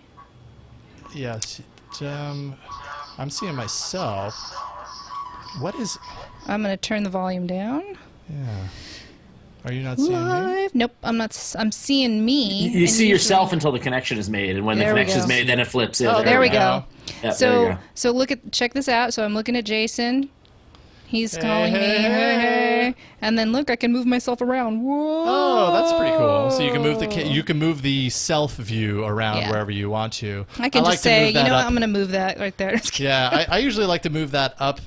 Yes. I'm seeing myself. What is... I'm going to turn the volume down. Yeah. Are you not seeing me? Live. Nope, I'm not. I'm seeing me. You see yourself until the connection is made, and when the There we connection is go. made, then it flips. Oh, there we go. Yep, there you go. So check this out. So I'm looking at Jason. He's Hey, calling me. hey, Hey. And then look, I can move myself around. Whoa. Oh, that's pretty cool. So you can move the self view around Yeah. wherever you want to. I can like just to say, move you that know what? up. I'm going to move that right there. Yeah, I usually like to move that up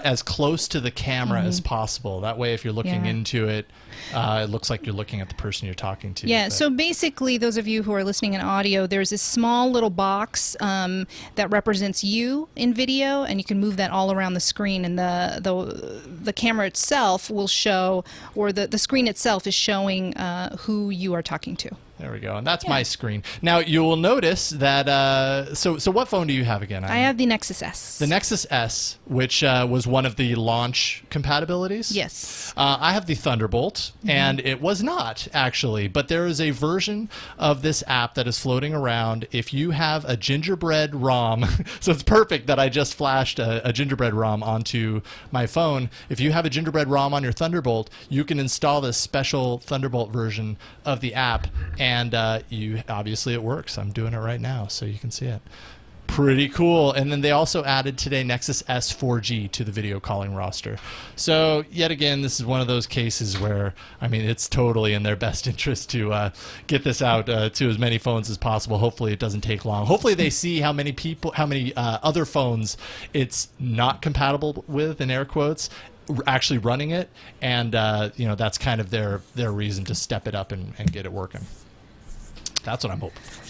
as close to the camera as possible. That way, if you're looking Yeah. into it, it looks like you're looking at the person you're talking to. Yeah, but- so basically, those of you who are listening in audio, there's this small little box that represents you in video, and you can move that all around the screen, and the camera itself will show, or the screen itself is showing who you are talking to. There we go, and that's my screen. Now you will notice that. So what phone do you have again? I have the Nexus S. The Nexus S, which was one of the launch compatibilities. Yes. I have the Thunderbolt, and it was not actually, but there is a version of this app that is floating around. If you have a gingerbread ROM, so it's perfect that I just flashed a gingerbread ROM onto my phone. If you have a gingerbread ROM on your Thunderbolt, you can install this special Thunderbolt version of the app, and you obviously it works. I'm doing it right now, so you can see it. Pretty cool. And then they also added today Nexus S 4G to the video calling roster. So yet again, this is one of those cases where, I mean, it's totally in their best interest to get this out to as many phones as possible. Hopefully it doesn't take long. Hopefully they see how many other phones it's not compatible with, in air quotes, actually running it. And, that's kind of their reason to step it up and get it working. That's what I'm hoping for.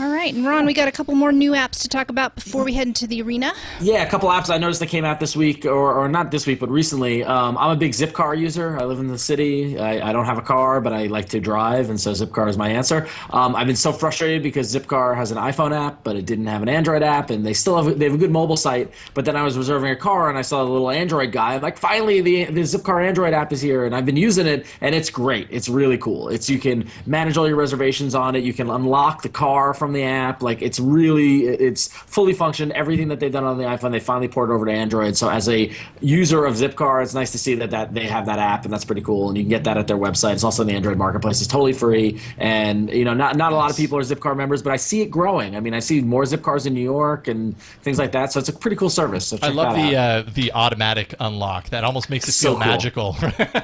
All right, and Ron, we got a couple more new apps to talk about before we head into the arena. Yeah, a couple apps I noticed that came out this week, or not this week, but recently. I'm a big Zipcar user. I live in the city. I don't have a car, but I like to drive, and so Zipcar is my answer. I've been so frustrated because Zipcar has an iPhone app, but it didn't have an Android app, and they have a good mobile site. But then I was reserving a car, and I saw a little Android guy. I'm like, finally, the Zipcar Android app is here, and I've been using it, and it's great. It's really cool. You can manage all your reservations on it. You can unlock the car from the app. Like, it's fully functioned. Everything that they've done on the iPhone, they finally ported over to Android. So as a user of Zipcar, it's nice to see that they have that app, and that's pretty cool. And you can get that at their website. It's also in the Android marketplace. It's totally free. And not a lot of people are Zipcar members, but I see it growing. I mean, I see more Zipcars in New York and things like that. So it's a pretty cool service. So check I love that out. the automatic unlock. That almost makes it So feel cool. magical.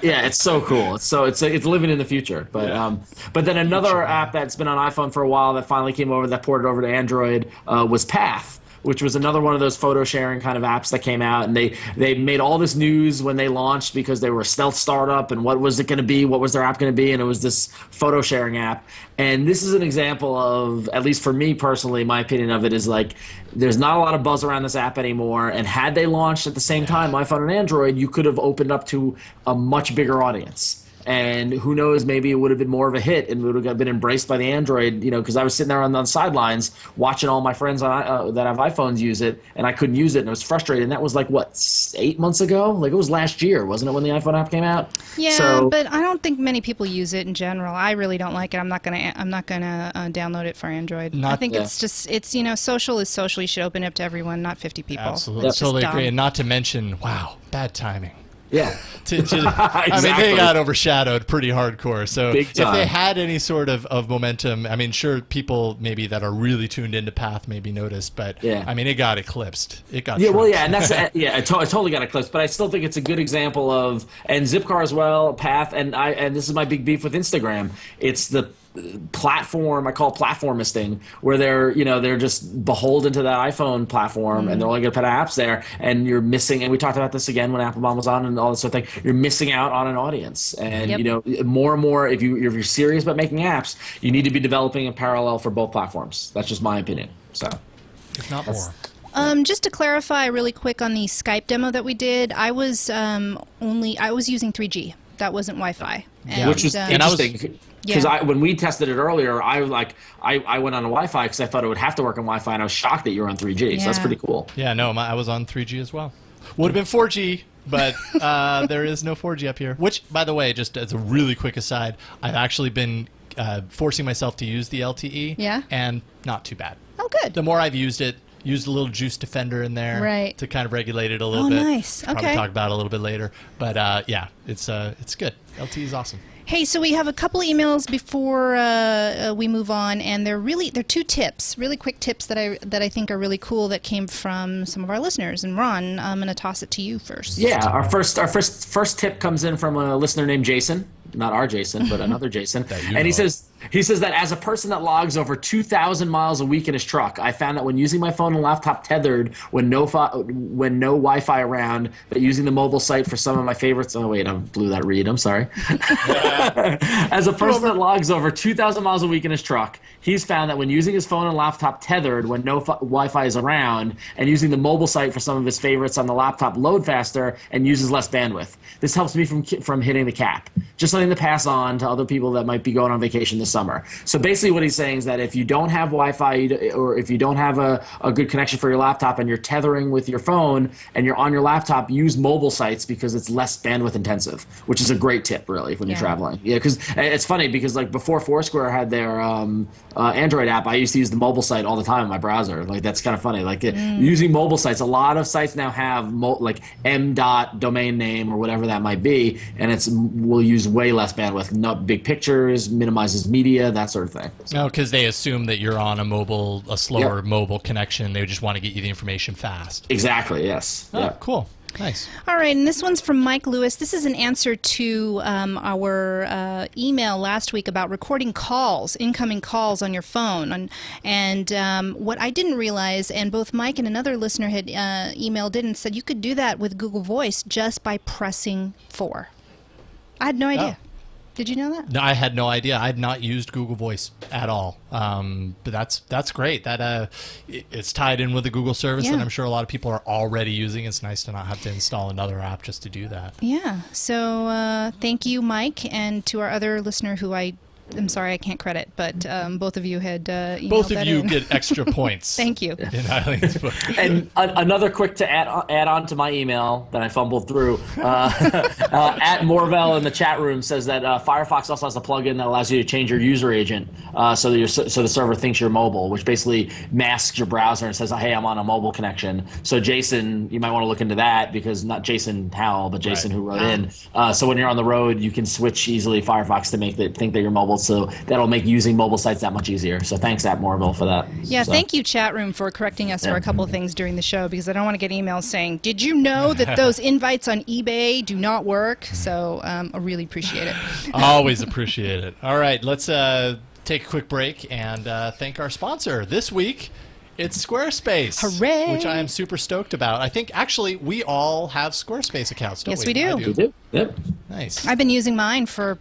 Yeah, it's so cool. It's living in the future. But then another app that's been on iPhone for a while that finally came over, that ported over to Android, was Path, which was another one of those photo sharing kind of apps that came out, and they made all this news when they launched because they were a stealth startup, and what was it going to be, what was their app going to be, and it was this photo sharing app. And this is an example of, at least for me personally, my opinion of it is like, there's not a lot of buzz around this app anymore, and had they launched at the same time, iPhone and Android, you could have opened up to a much bigger audience. And who knows, maybe it would have been more of a hit and would have been embraced by the Android, because I was sitting there on the sidelines watching all my friends that have iPhones use it, and I couldn't use it, and it was frustrating. And that was like, 8 months ago? Like, it was last year, wasn't it, when the iPhone app came out? Yeah, but I don't think many people use it in general. I really don't like it. I'm not gonna download it for Android. I think it's social is social. You should open it up to everyone, not 50 people. Absolutely. It's just Totally dumb. agree. And not to mention, wow, bad timing. Yeah. I mean, they Exactly. got overshadowed pretty hardcore. So Big if time. they had any sort of momentum, I mean, sure, people maybe that are really tuned into Path maybe noticed, but Yeah. I mean, it got eclipsed. It got Yeah, well, trumped. yeah, and that's it totally got eclipsed. But I still think it's a good example of, and Zipcar as well, Path, and this is my big beef with Instagram. It's the platform I call platformisting, where they're just beholden to that iPhone platform, and they're only going to put apps there, and you're missing. And we talked about this again when Applebaum was on, and all this sort of thing. You're missing out on an audience, and Yep. more and more, if you're serious about making apps, you need to be developing in parallel for both platforms. That's just my opinion. So. If not more. Just to clarify really quick on the Skype demo that we did, I was using 3G. That wasn't Wi-Fi. Yeah. Which was and I was- interesting because Yeah. when we tested it earlier, I went on a Wi-Fi because I thought it would have to work on Wi-Fi, and I was shocked that you were on 3G. So that's Yeah. pretty cool. Yeah, no, I was on 3G as well. Would have been 4G, but there is no 4G up here. Which, by the way, just as a really quick aside, I've actually been forcing myself to use the LTE. Yeah? And not too bad. Oh, good. The more I've used it, used a little juice defender in there Right. to kind of regulate it a little Oh, bit. nice. Probably Okay. talk about it a little bit later. But yeah, it's good. LTE is awesome. Hey, so we have a couple of emails before we move on, and they're two tips, really quick tips that I think are really cool that came from some of our listeners. And Ron, I'm going to toss it to you first. Yeah, our first tip comes in from a listener named Jason. Not our Jason, but another Jason. And he says that as a person that logs over 2,000 miles a week in his truck, I found that when using my phone and laptop tethered, when no Wi-Fi around, that using the mobile site for some of my favorites. Oh wait, I blew that read. I'm sorry. As a person that logs over 2,000 miles a week in his truck, he's found that when using his phone and laptop tethered, when no Wi-Fi is around, and using the mobile site for some of his favorites on the laptop load faster and uses less bandwidth. This helps me from hitting the cap. Just something to pass on to other people that might be going on vacation this summer. So basically what he's saying is that if you don't have Wi-Fi or if you don't have a good connection for your laptop and you're tethering with your phone and you're on your laptop, use mobile sites because it's less bandwidth intensive, which is a great tip really when you're traveling. Yeah, because it's funny because like before Foursquare had their Android app, I used to use the mobile site all the time in my browser. Like that's kind of funny. Like using mobile sites, a lot of sites now have like m. domain name or whatever that might be, and will use way less bandwidth, not big pictures, minimizes media, that sort of thing. So. No, because they assume that you're on a slower mobile connection. They just want to get you the information fast. Exactly. Yes. Oh, Yeah. cool. Nice. All right, and this one's from Mike Lewis. This is an answer to our email last week about recording calls, incoming calls on your phone. And what I didn't realize, and both Mike and another listener had emailed in and said you could do that with Google Voice just by pressing 4. I had no idea. Did you know that? No, I had no idea. I had not used Google Voice at all. But that's great. That it's tied in with the Google service, and I'm sure a lot of people are already using it. It's nice to not have to install another app just to do that. Yeah. So thank you, Mike, and to our other listener who I'm sorry I can't credit, but both of you had emailed Both of that you in. get extra points. Thank you. In Eileen's book. And another quick to add on to my email that I fumbled through. At Morvell in the chat room says that Firefox also has a plugin that allows you to change your user agent so the server thinks you're mobile, which basically masks your browser and says, "Hey, I'm on a mobile connection." So Jason, you might want to look into that because not Jason Howell, but Jason who wrote in. So when you're on the road, you can switch easily Firefox to make it think that you're mobile. So that'll make using mobile sites that much easier. So thanks, at Morville, for that. Yeah, So. thank you, chat room, for correcting us for a couple of things during the show because I don't want to get emails saying, "Did you know that those invites on eBay do not work?" So I really appreciate it. Always appreciate it. All right, let's take a quick break and thank our sponsor this week. It's Squarespace. Hooray! Which I am super stoked about. I think actually we all have Squarespace accounts, don't Yes, we? we do. I You do? Yep. Nice. I've been using mine for a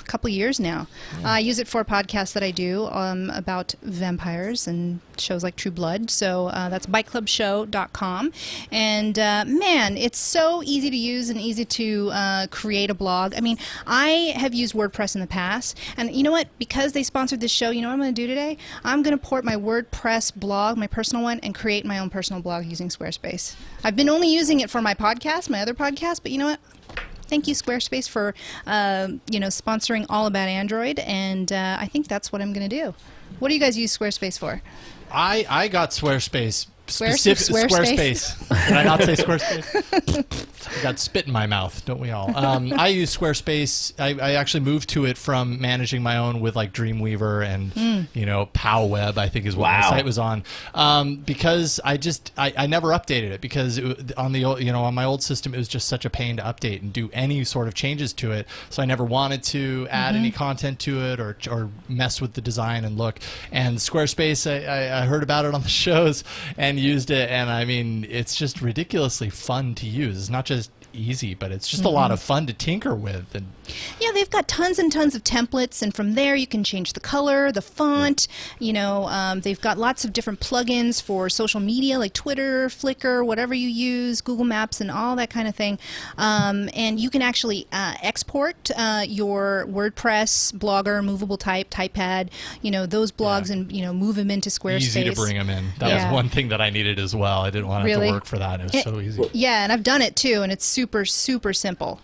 couple of years now. I use it for a podcast that I do about vampires and shows like True Blood. So that's bikeclubshow.com. And man, it's so easy to use and easy to create a blog. I mean, I have used WordPress in the past. And you know what? Because they sponsored this show, you know what I'm going to do today? I'm going to port my WordPress blog, my personal one, and create my own personal blog using Squarespace. I've been only using it for my podcast, my other podcast, but you know what? Thank you, Squarespace, for sponsoring All About Android, and I think that's what I'm going to do. What do you guys use Squarespace for? I got Squarespace Squarespace. Did I not say Squarespace? I got spit in my mouth, don't we all? I use Squarespace. I actually moved to it from managing my own with like Dreamweaver and PowWeb, I think is what my site was on. Because I never updated it because on my old system it was just such a pain to update and do any sort of changes to it. So I never wanted to add any content to it or mess with the design and look. And Squarespace, I heard about it on the shows and used it, and I mean it's just ridiculously fun to use. It's not just easy, but it's just a lot of fun to tinker with. And yeah, they've got tons and tons of templates, and from there you can change the color, the font. They've got lots of different plugins for social media like Twitter, Flickr, whatever you use, Google Maps, and all that kind of thing. And you can actually export your WordPress, Blogger, Movable Type, Typepad, those blogs, and move them into Squarespace. Easy to bring them in. That was one thing that I needed as well. I didn't want to have to work for that. It was so easy. Yeah, and I've done it too, and it's super, super simple.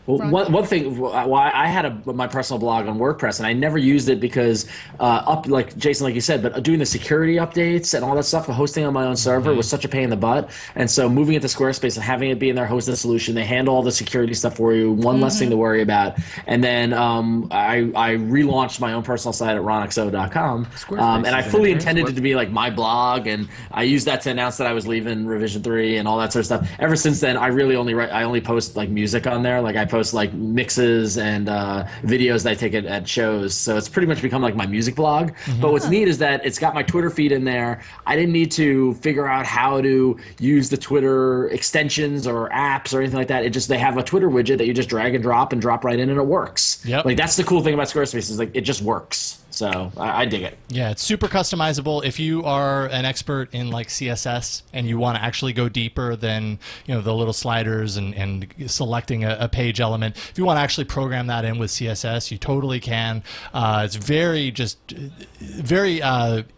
Well, one thing, I had my personal blog on WordPress, and I never used it because, like Jason, like you said, but doing the security updates and all that stuff, hosting on my own server was such a pain in the butt. And so moving it to Squarespace and having it be in their hosted solution, they handle all the security stuff for you, one less thing to worry about. And then I relaunched my own personal site at ronxo.com, and I fully intended it to be like my blog, and I used that to announce that I was leaving Revision 3 and all that sort of stuff. Ever since then, I really only post like music on there, like I post like mixes and videos that I take at shows. So it's pretty much become like my music blog. But what's neat is that it's got my Twitter feed in there. I didn't need to figure out how to use the Twitter extensions or apps or anything like that. They have a Twitter widget that you just drag and drop right in, and it works. Yep. Like that's the cool thing about Squarespace is like it just works. So I dig it. Yeah, it's super customizable. If you are an expert in like CSS and you want to actually go deeper than the little sliders and selecting a page element, if you want to actually program that in with CSS, you totally can. It's very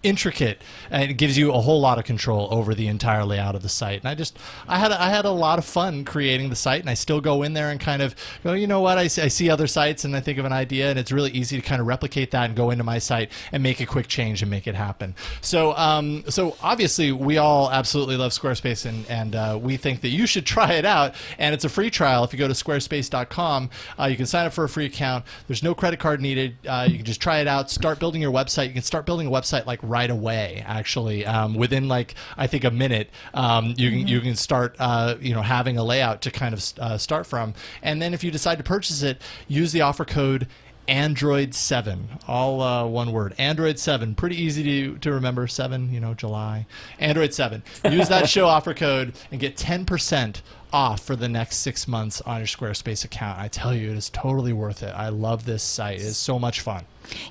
intricate, and it gives you a whole lot of control over the entire layout of the site. And I had a lot of fun creating the site, and I still go in there and kind of go, you know what, I see other sites and I think of an idea, and it's really easy to kind of replicate that and go into my site and make a quick change and make it happen. So obviously we all absolutely love Squarespace, and we think that you should try it out, and it's a free trial. If you go to squarespace.com, you can sign up for a free account. There's no credit card needed. You can just try it out, start building your website. You can start building a website like right away, actually. Within like I think a minute, you can start having a layout to kind of start from. And then if you decide to purchase it, use the offer code Android7, all one word. Android7, pretty easy to remember. 7, July. Android7. Use that show offer code and get 10% off for the next 6 months on your Squarespace account. I tell you, it is totally worth it. I love this site. It is so much fun.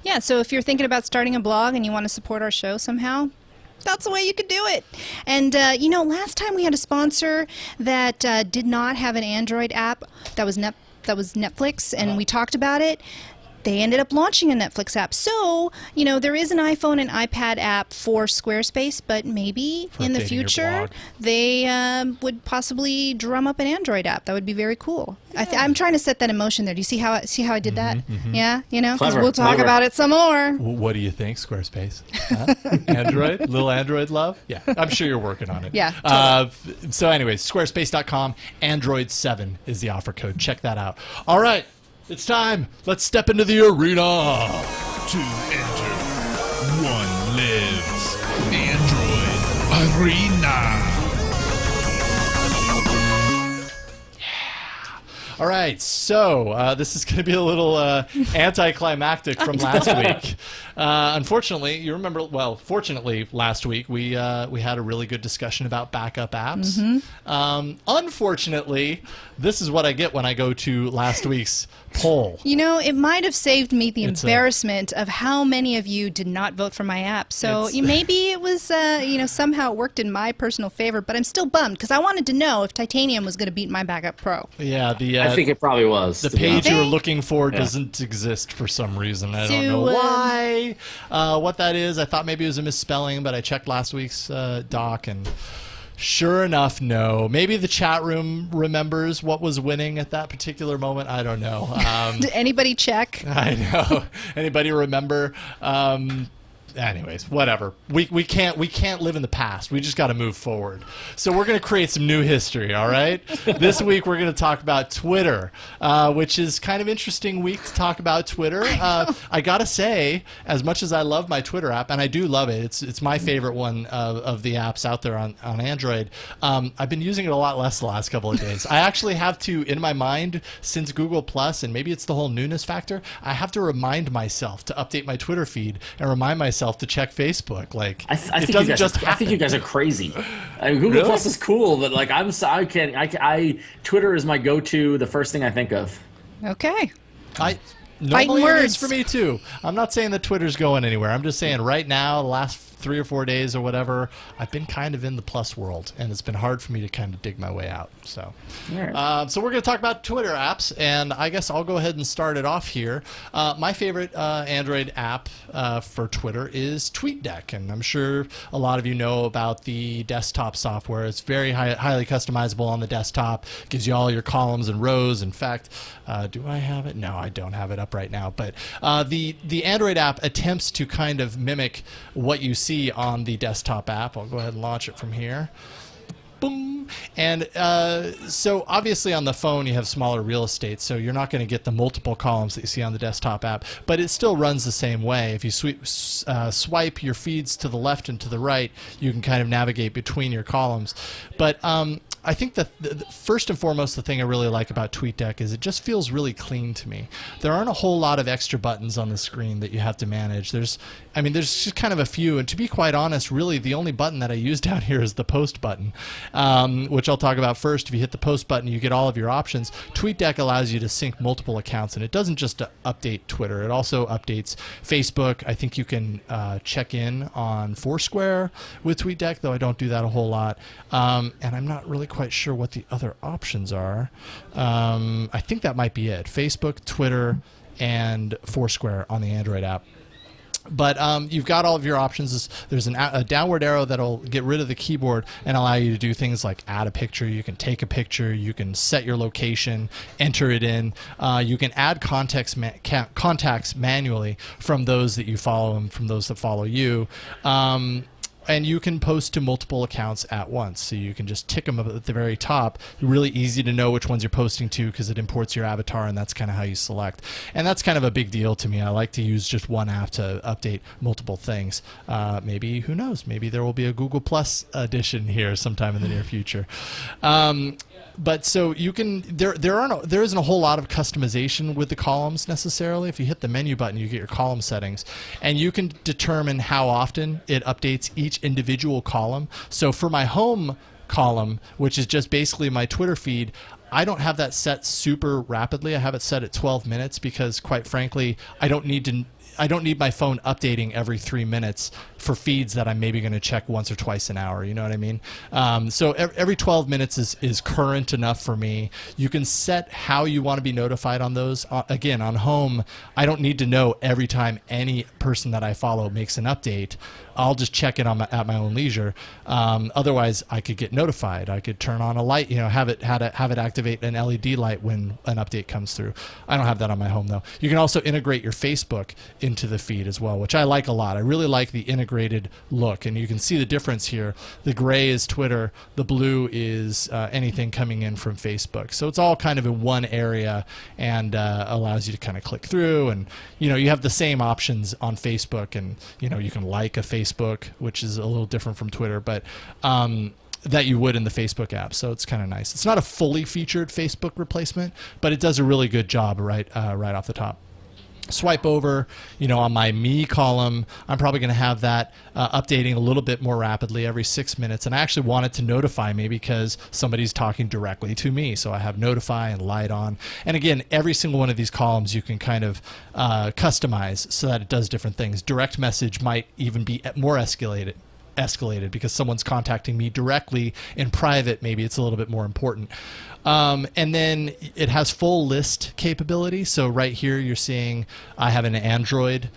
Yeah, so if you're thinking about starting a blog and you want to support our show somehow, that's the way you could do it. And, last time we had a sponsor that did not have an Android app. That was Netflix, and we talked about it. They ended up launching a Netflix app. So, there is an iPhone and iPad app for Squarespace, but maybe in the future they would possibly drum up an Android app. That would be very cool. Yeah. I'm trying to set that in motion there. Do you see how I did that? Yeah, because we'll talk about it some more. What do you think, Squarespace? Android? Little Android love? Yeah, I'm sure you're working on it. Yeah. Totally. So anyways, squarespace.com, Android7 is the offer code. Check that out. All right. It's time. Let's step into the arena. To enter, one lives. Android Arena. All right, so this is going to be a little anticlimactic from last week. Unfortunately, you remember, fortunately, last week we had a really good discussion about backup apps. Unfortunately, this is what I get when I go to last week's poll. It might have saved me the embarrassment of how many of you did not vote for my app. So maybe it was, somehow it worked in my personal favor, but I'm still bummed because I wanted to know if Titanium was going to beat my Backup Pro. Yeah, I think it probably was. The page you were looking for doesn't exist for some reason. I don't know why. What that is, I thought maybe it was a misspelling, but I checked last week's doc, and sure enough, no. Maybe the chat room remembers what was winning at that particular moment. I don't know. Did anybody check? I know. Anybody remember? anyways, whatever. We can't live in the past. We just got to move forward. So we're going to create some new history, all right? This week we're going to talk about Twitter, which is kind of interesting week to talk about Twitter. I got to say, as much as I love my Twitter app, and I do love it, it's my favorite one of the apps out there on Android. I've been using it a lot less the last couple of days. I actually have to, in my mind, since Google Plus, and maybe it's the whole newness factor, I have to remind myself to update my Twitter feed and remind myself to check Facebook. Like, I think you guys are crazy. Google Really? Plus is cool, but like Twitter is my go-to. The first thing I think of. Okay. Normally it is words. for me too. I'm not saying that Twitter's going anywhere. I'm just saying right now, the last 3 or 4 days or whatever, I've been kind of in the Plus world, and it's been hard for me to kind of dig my way out. So, so we're going to talk about Twitter apps, and I guess I'll go ahead and start it off here. My favorite Android app for Twitter is TweetDeck, and I'm sure a lot of you know about the desktop software. It's very highly customizable on the desktop. Gives you all your columns and rows. In fact, do I have it? No, I don't have it up right now. But the Android app attempts to kind of mimic what you see on the desktop app. I'll go ahead and launch it from here. Boom. And so obviously on the phone you have smaller real estate, so you're not going to get the multiple columns that you see on the desktop app, but it still runs the same way. If you swipe your feeds to the left and to the right, you can kind of navigate between your columns. But I think that first and foremost, the thing I really like about TweetDeck is it just feels really clean to me. There aren't a whole lot of extra buttons on the screen that you have to manage. There's just kind of a few, and to be quite honest, really the only button that I use down here is the post button, which I'll talk about first. If you hit the post button, you get all of your options. TweetDeck allows you to sync multiple accounts, and it doesn't just update Twitter. It also updates Facebook. I think you can check in on Foursquare with TweetDeck, though I don't do that a whole lot, and I'm not really quite sure what the other options are. I think that might be it. Facebook, Twitter, and Foursquare on the Android app. But you've got all of your options. There's a downward arrow that'll get rid of the keyboard and allow you to do things like add a picture. You can take a picture. You can set your location, enter it in. You can add contacts manually from those that you follow and from those that follow you. And you can post to multiple accounts at once. So you can just tick them up at the very top. Really easy to know which ones you're posting to because it imports your avatar, and that's kind of how you select. And that's kind of a big deal to me. I like to use just one app to update multiple things. Maybe, who knows, maybe there will be a Google Plus edition here sometime in the near future. But so you can there isn't a whole lot of customization with the columns necessarily. If you hit the menu button, you get your column settings, and you can determine how often it updates each individual column. So for my home column, which is just basically my Twitter feed, I don't have that set super rapidly. I have it set at 12 minutes because, quite frankly, I don't need my phone updating every 3 minutes for feeds that I'm maybe going to check once or twice an hour. You know what I mean? So every 12 minutes is current enough for me. You can set how you want to be notified on those. Again, on home, I don't need to know every time any person that I follow makes an update. I'll just check it at my own leisure. Otherwise, I could get notified. I could turn on a light, have it activate an LED light when an update comes through. I don't have that on my home though. You can also integrate your Facebook into the feed as well, which I like a lot. I really like the integrated look, and you can see the difference here. The gray is Twitter, the blue is anything coming in from Facebook. So it's all kind of in one area, and allows you to kind of click through, and you have the same options on Facebook, and you can like a Facebook, which is a little different from Twitter, but that you would in the Facebook app. So it's kind of nice. It's not a fully featured Facebook replacement, but it does a really good job right off the top. Swipe over, on my me column, I'm probably going to have that updating a little bit more rapidly every 6 minutes. And I actually want it to notify me because somebody's talking directly to me. So I have notify and light on. And again, every single one of these columns you can kind of customize so that it does different things. Direct message might even be more escalated because someone's contacting me directly in private. Maybe it's a little bit more important. And then it has full list capability. So right here you're seeing I have an Android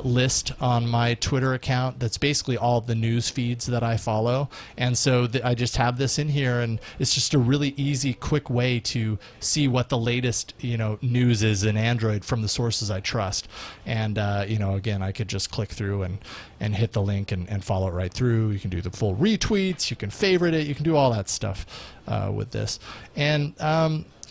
list on my Twitter account that's basically all the news feeds that I follow. And so I just have this in here, and it's just a really easy, quick way to see what the latest, news is in Android from the sources I trust. And, again, I could just click through and hit the link and follow it right through. You can do the full retweets, you can favorite it, you can do all that stuff with this. And,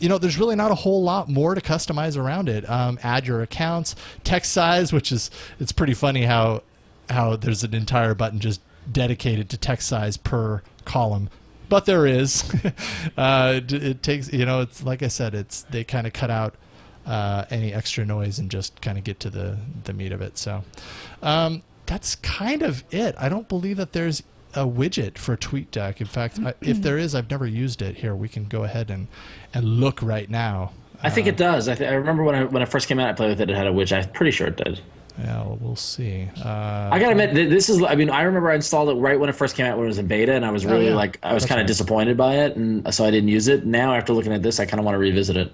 there's really not a whole lot more to customize around it. Add your accounts, text size, it's pretty funny how there's an entire button just dedicated to text size per column. But there is. It takes, it's like I said, they kind of cut out any extra noise and just kind of get to the meat of it. So that's kind of it. I don't believe that there's a widget for TweetDeck. In fact, if there is, I've never used it. Here, we can go ahead and look right now. I think it does. I remember when I first came out, I played with it. It had a widget. I'm pretty sure it did. Yeah, well, we'll see. I gotta admit, I remember I installed it right when it first came out when it was in beta, and I was really I was kind of disappointed by it, and so I didn't use it. Now, after looking at this, I kind of want to revisit it.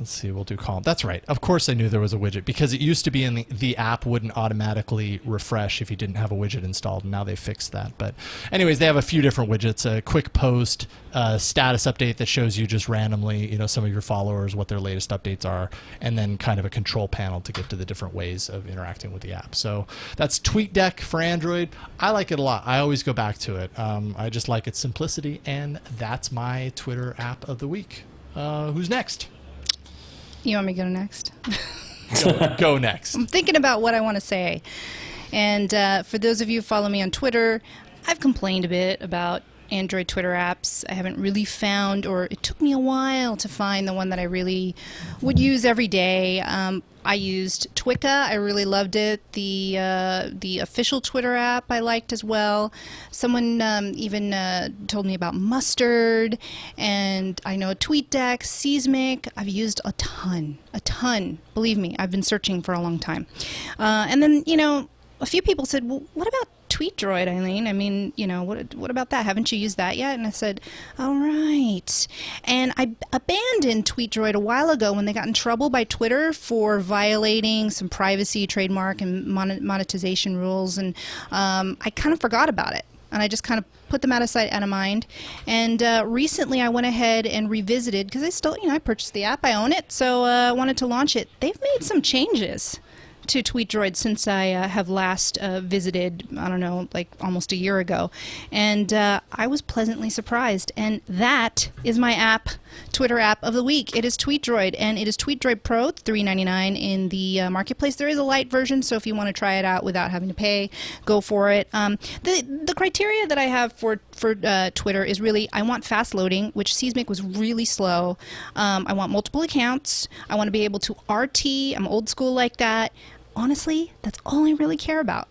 Let's see, we'll do column. That's right. Of course I knew there was a widget, because it used to be in the app wouldn't automatically refresh if you didn't have a widget installed, and now they fixed that. But anyways, they have a few different widgets, a quick post, a status update that shows you just randomly, some of your followers, what their latest updates are, and then kind of a control panel to get to the different ways of interacting with the app. So that's TweetDeck for Android. I like it a lot. I always go back to it. I just like its simplicity, and that's my Twitter app of the week. Who's next? You want me to go next? Go next. I'm thinking about what I want to say. And for those of you who follow me on Twitter, I've complained a bit about Android Twitter apps. I haven't really found, or it took me a while to find the one that I really would use every day. I used Twika. I really loved it. The official Twitter app I liked as well. Someone even told me about Mustard, and I know TweetDeck, Seismic. I've used a ton. Believe me, I've been searching for a long time. And then, a few people said, well, what about TweetDroid, Eileen? I mean, what about that? Haven't you used that yet? And I said, all right. And I abandoned TweetDroid a while ago when they got in trouble by Twitter for violating some privacy, trademark, and monetization rules. And I kind of forgot about it. And I just kind of put them out of sight, out of mind. And recently I went ahead and revisited, because I still, I purchased the app. I own it, so I wanted to launch it. They've made some changes to TweetDroid since I have last visited, I don't know, like almost a year ago. And I was pleasantly surprised. And that is my app, Twitter app of the week. It is TweetDroid, and it is TweetDroid Pro, $3.99 in the marketplace. There is a light version, so if you want to try it out without having to pay, go for it. The criteria that I have for Twitter is really, I want fast loading, which Seismic was really slow. I want multiple accounts. I want to be able to RT. I'm old school like that. Honestly, that's all I really care about.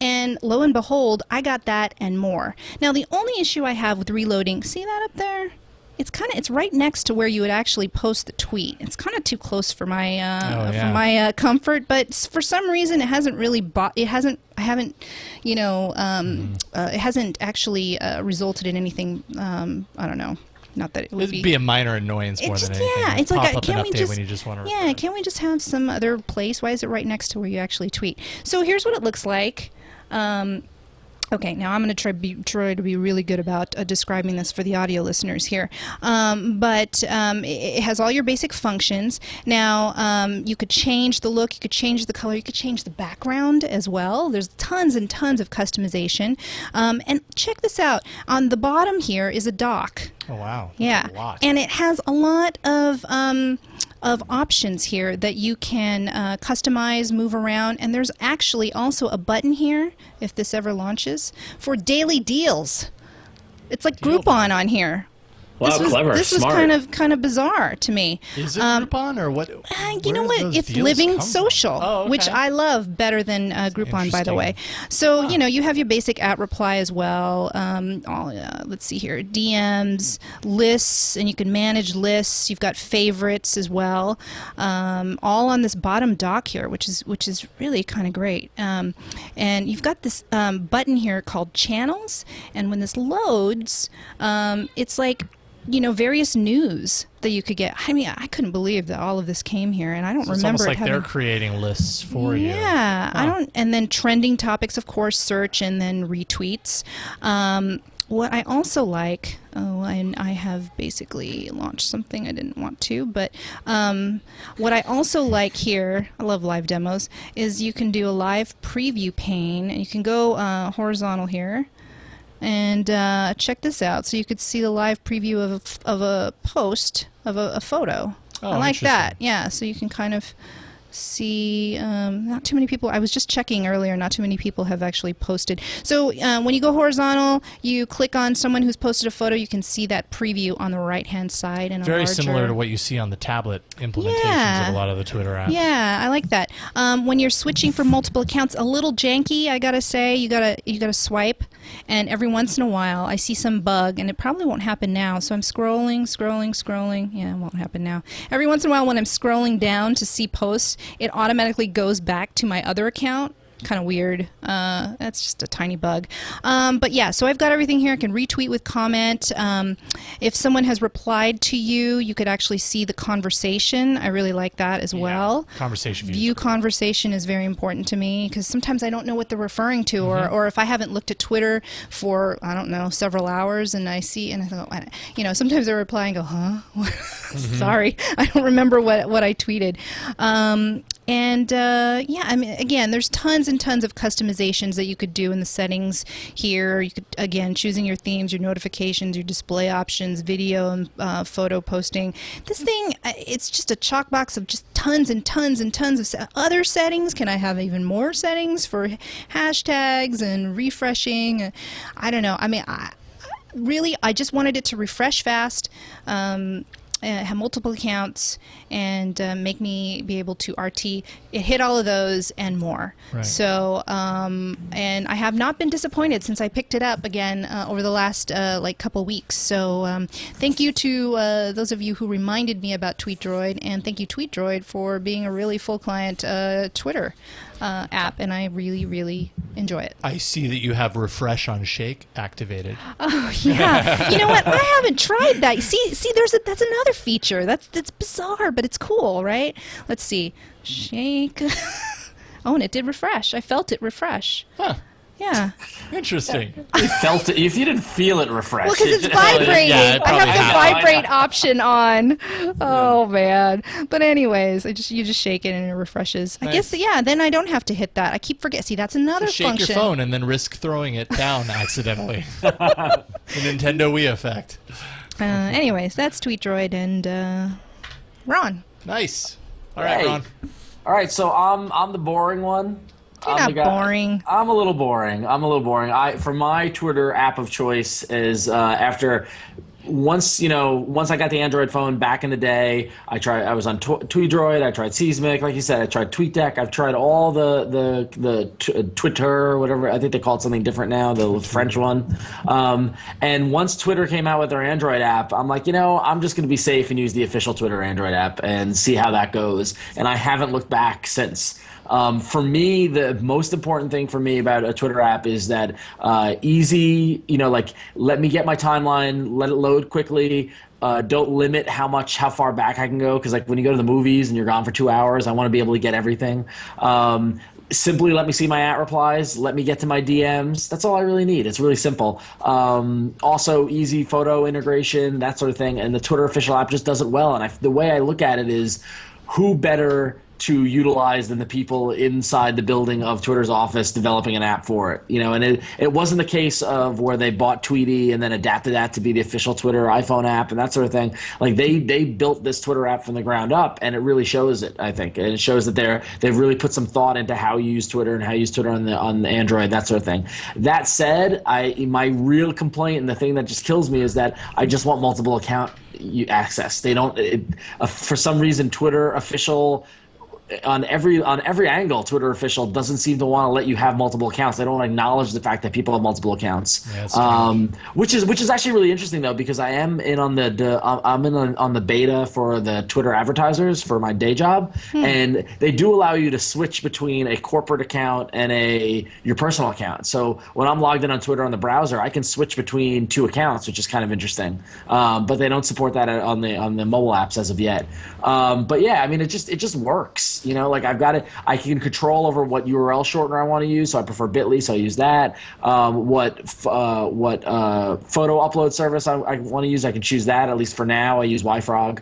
And lo and behold, I got that and more. Now, the only issue I have with reloading, see that up there? It's right next to where you would actually post the tweet. It's kind of too close for my comfort, but for some reason it hasn't really it hasn't actually resulted in anything. I don't know. Not that it would be a minor annoyance more than anything. Yeah, it's like, can't we just have some other place? Why is it right next to where you actually tweet? So here's what it looks like. Okay, now I'm going to try to be really good about describing this for the audio listeners here. But it has all your basic functions. Now, you could change the look, you could change the color, you could change the background as well. There's tons and tons of customization. And check this out. On the bottom here is a dock. Oh, wow. Yeah. A lot. And it has a lot of options here that you can customize, move around, and there's actually also a button here, if this ever launches, for daily deals. It's like Groupon on here. Wow, clever. This was kind of bizarre to me. Is it Groupon or what? You know what? It's Living Social, which I love better than Groupon, by the way. So you have your basic at reply as well. Let's see here, DMs, lists, and you can manage lists. You've got favorites as well, all on this bottom dock here, which is really kind of great. And you've got this button here called Channels, and when this loads, it's like various news that you could get. I mean, I couldn't believe that all of this came here, and I don't So it's remember almost like it they're creating lists for you. Yeah, I don't. And then trending topics, of course, search, and then retweets. What I also like, and I have basically launched something I didn't want to, but what I also like here, I love live demos, is you can do a live preview pane, and you can go horizontal here, and check this out. So you could see the live preview of a post, of a photo. Oh, I like that, yeah, so you can kind of see, not too many people, I was just checking earlier, not too many people have actually posted. So when you go horizontal, you click on someone who's posted a photo, you can see that preview on the right-hand side. And Very similar to what you see on the tablet implementations of a lot of the Twitter apps. Yeah, I like that. When you're switching from multiple accounts, a little janky, I gotta say. You gotta swipe, and every once in a while, I see some bug, and it probably won't happen now. So I'm scrolling. Yeah, it won't happen now. Every once in a while, when I'm scrolling down to see posts, it automatically goes back to my other account. Kind of weird. That's just a tiny bug. But yeah, so I've got everything here. I can retweet with comment. If someone has replied to you, you could actually see the conversation. I really like that as well. Conversation view conversation is very important to me because sometimes I don't know what they're referring to, or if I haven't looked at Twitter for, I don't know, several hours, and I see, and I go, sometimes they reply and go, huh? Sorry, I don't remember what I tweeted. Yeah, I mean, again, there's tons and tons of customizations that you could do in the settings here. You could, again, choosing your themes, your notifications, your display options, video and photo posting. This thing, it's just a chock box of just tons and tons and tons of other settings. Can I have even more settings for hashtags and refreshing? I don't know. I mean, I just wanted it to refresh fast. Have multiple accounts, and make me be able to RT. It hit all of those and more. Right. So, and I have not been disappointed since I picked it up again over the last couple weeks. So, thank you to those of you who reminded me about TweetDroid, and thank you TweetDroid for being a really full client Twitter app, and I really, really enjoy it. I see that you have refresh on shake activated. Oh yeah, you know what? I haven't tried that. See, that's another feature. That's bizarre, but it's cool, right? Let's see, shake. Oh, and it did refresh. I felt it refresh. Huh. Yeah. Interesting. You felt it. If you didn't feel it refresh. Well, because it's vibrating. Yeah, I have the probably vibrate option on. Oh man. But anyways, you just shake it and it refreshes. Nice. I guess yeah. Then I don't have to hit that. I keep forgetting. See, that's another So shake function. your phone and then risk throwing it down accidentally. The Nintendo Wii effect. Anyways, that's TweetDroid and Ron. Nice. All right, Ron. All right, so I'm the boring one. You're not boring. I'm a little boring. For my Twitter app of choice is after once I got the Android phone back in the day, I was on TweetDroid, I tried Seismic, like you said, I tried TweetDeck, I've tried all the Twitter, whatever, I think they call it something different now, the French one. And once Twitter came out with their Android app, I'm like, I'm just going to be safe and use the official Twitter Android app and see how that goes. And I haven't looked back since. For me, the most important thing for me about a Twitter app is that easy, let me get my timeline, let it load quickly. Don't limit how far back I can go, because when you go to the movies and you're gone for 2 hours, I want to be able to get everything. Simply let me see my @ replies, let me get to my DMs. That's all I really need. It's really simple. Also, easy photo integration, that sort of thing. And the Twitter official app just does it well. And the way I look at it is, who better to utilize than the people inside the building of Twitter's office developing an app for it, and it wasn't the case of where they bought Tweety and then adapted that to be the official Twitter iPhone app and that sort of thing. Like they built this Twitter app from the ground up, and it really shows it, I think. And it shows that they've really put some thought into how you use Twitter and how you use Twitter on the Android, that sort of thing. That said, my real complaint and the thing that just kills me is that I just want multiple account access. They don't for some reason Twitter official on every angle, Twitter official doesn't seem to want to let you have multiple accounts. They don't acknowledge the fact that people have multiple accounts. Yeah, which is actually really interesting though, because I am in on on the beta for the Twitter advertisers for my day job, and they do allow you to switch between a corporate account and your personal account. So when I'm logged in on Twitter on the browser, I can switch between two accounts, which is kind of interesting. But they don't support that on the mobile apps as of yet. But yeah, I mean, it just works. You know, like I've got it. I can control over what URL shortener I want to use, so I prefer Bitly, so I use that. What photo upload service I want to use, I can choose that. At least for now, I use YFrog,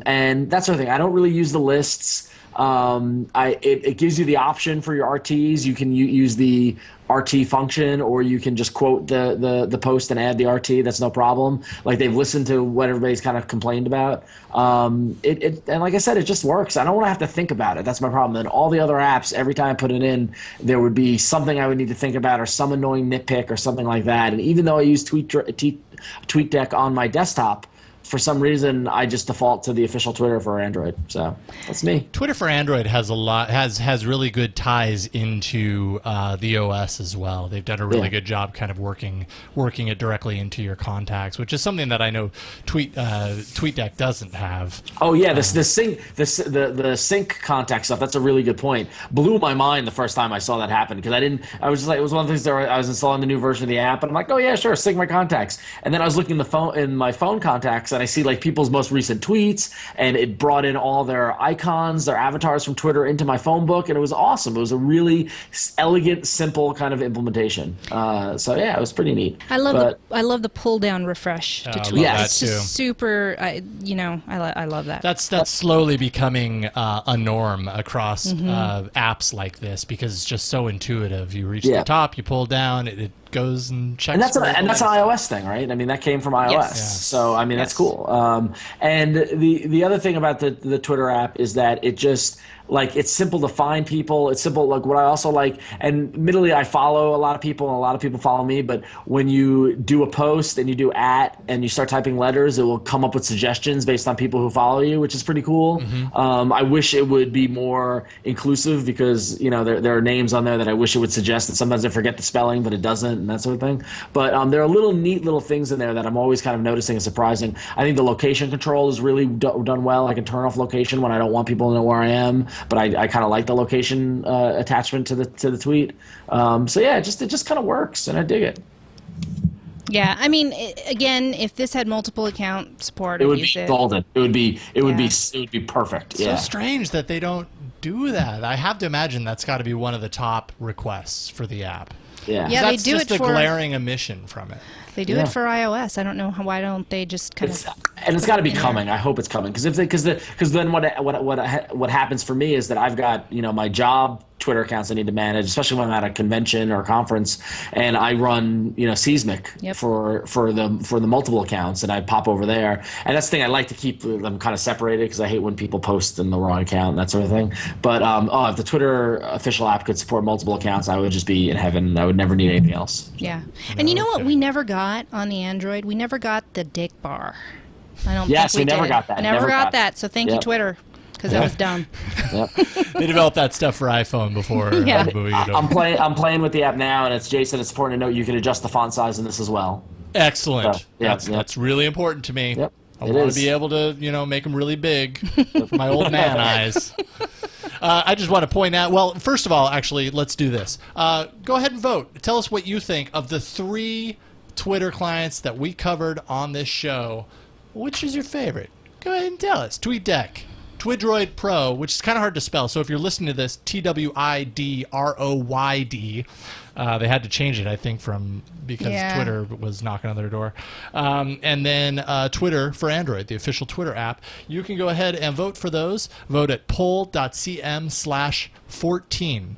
and that sort of thing. I don't really use the lists. It gives you the option for your RTs. You can use the RT function, or you can just quote the post and add the RT. That's no problem. Like, they've listened to what everybody's kind of complained about. And like I said, it just works. I don't want to have to think about it. That's my problem. And all the other apps, every time I put it in, there would be something I would need to think about, or some annoying nitpick or something like that. And even though I use TweetDeck on my desktop, for some reason, I just default to the official Twitter for Android. So that's me. Twitter for Android has really good ties into the OS as well. They've done a really good job kind of working it directly into your contacts, which is something that I know TweetDeck doesn't have. Oh yeah, the sync contact stuff. That's a really good point. Blew my mind the first time I saw that happen, because I was just like, it was one of the things that I was installing the new version of the app, and I'm like, oh yeah, sure, sync my contacts. And then I was looking in my phone contacts, and I see like people's most recent tweets, and it brought in all their icons, their avatars from Twitter into my phone book, and it was awesome. It was a really elegant, simple kind of implementation. So yeah, it was pretty neat. I love the pull down refresh to tweet. Yeah, it's just super. I love that. That's slowly becoming a norm across apps like this, because it's just so intuitive. You reach the top, you pull down, it goes and checks. And that's an iOS thing, right? I mean, that came from iOS. Yes. So I mean, that's cool. And the other thing about the Twitter app is that it just, like, it's simple to find people. It's simple. Like, what I also like, and admittedly, I follow a lot of people, and a lot of people follow me, but when you do a post and you do and you start typing letters, it will come up with suggestions based on people who follow you, which is pretty cool. I wish it would be more inclusive, because, you know, there are names on there that I wish it would suggest, that sometimes I forget the spelling, but it doesn't, and that sort of thing. But there are neat little things in there that I'm always kind of noticing and surprising. I think the location control is really done well. I can turn off location when I don't want people to know where I am, but I kind of like the location attachment to the tweet. So yeah, it just kind of works, and I dig it. Yeah, I mean, again, if this had multiple account support, it would be golden. It would be perfect. So strange that they don't do that. I have to imagine that's got to be one of the top requests for the app. Yeah, they do it for... That's just a glaring omission from it. They do it for iOS. I don't know why don't they just kind of. And it's got to be coming. I hope it's coming, because then what happens for me is that I've got, you know, my job Twitter accounts I need to manage, especially when I'm at a convention or a conference, and I run, you know, Seismic for the multiple accounts, and I pop over there. And that's the thing, I like to keep them kind of separated, because I hate when people post in the wrong account and that sort of thing. But if the Twitter official app could support multiple accounts, I would just be in heaven. I would never need anything else. Yeah. And you know what we never got on the Android? We never got the dick bar. I don't yes, think we never did. got that. I never got that. So thank you, Twitter. Because that was dumb. They developed that stuff for iPhone before. I'm playing with the app now, and it's Jason. It's important to note you can adjust the font size in this as well. Excellent. So, that's really important to me. Yep. I want to be able to, you know, make them really big for my old man eyes. I just want to point out, well, first of all, actually, let's do this. Go ahead and vote. Tell us what you think of the 3 Twitter clients that we covered on this show. Which is your favorite? Go ahead and tell us. TweetDeck, Twidroid Pro, which is kind of hard to spell. So if you're listening to this, TWIDROYD. They had to change it, I think, because Twitter was knocking on their door. And then Twitter for Android, the official Twitter app. You can go ahead and vote for those. Vote at poll.cm/14.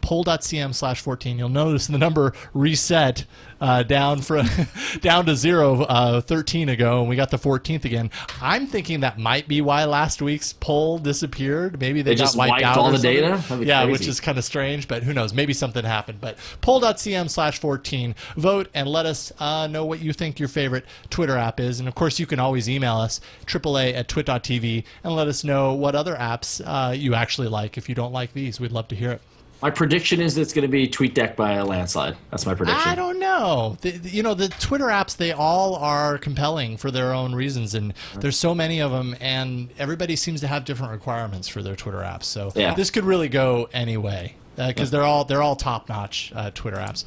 poll.cm/14. You'll notice the number reset down to 0 13 ago, and we got the 14th again. I'm thinking that might be why last week's poll disappeared. Maybe they just got wiped out all or the something. data? That'd be Yeah, crazy. which is kind of strange, but who knows? Maybe something happened. But poll.cm/14. Vote and let us know what you think your favorite Twitter app is. And of course, you can always email us, AAA@twit.tv, and let us know what other apps you actually like. If you don't like these, we'd love to hear it. My prediction is it's going to be TweetDeck by a landslide. That's my prediction. I don't know. The Twitter apps, they all are compelling for their own reasons, and there's so many of them, and everybody seems to have different requirements for their Twitter apps. So this could really go any way because they're all top-notch Twitter apps.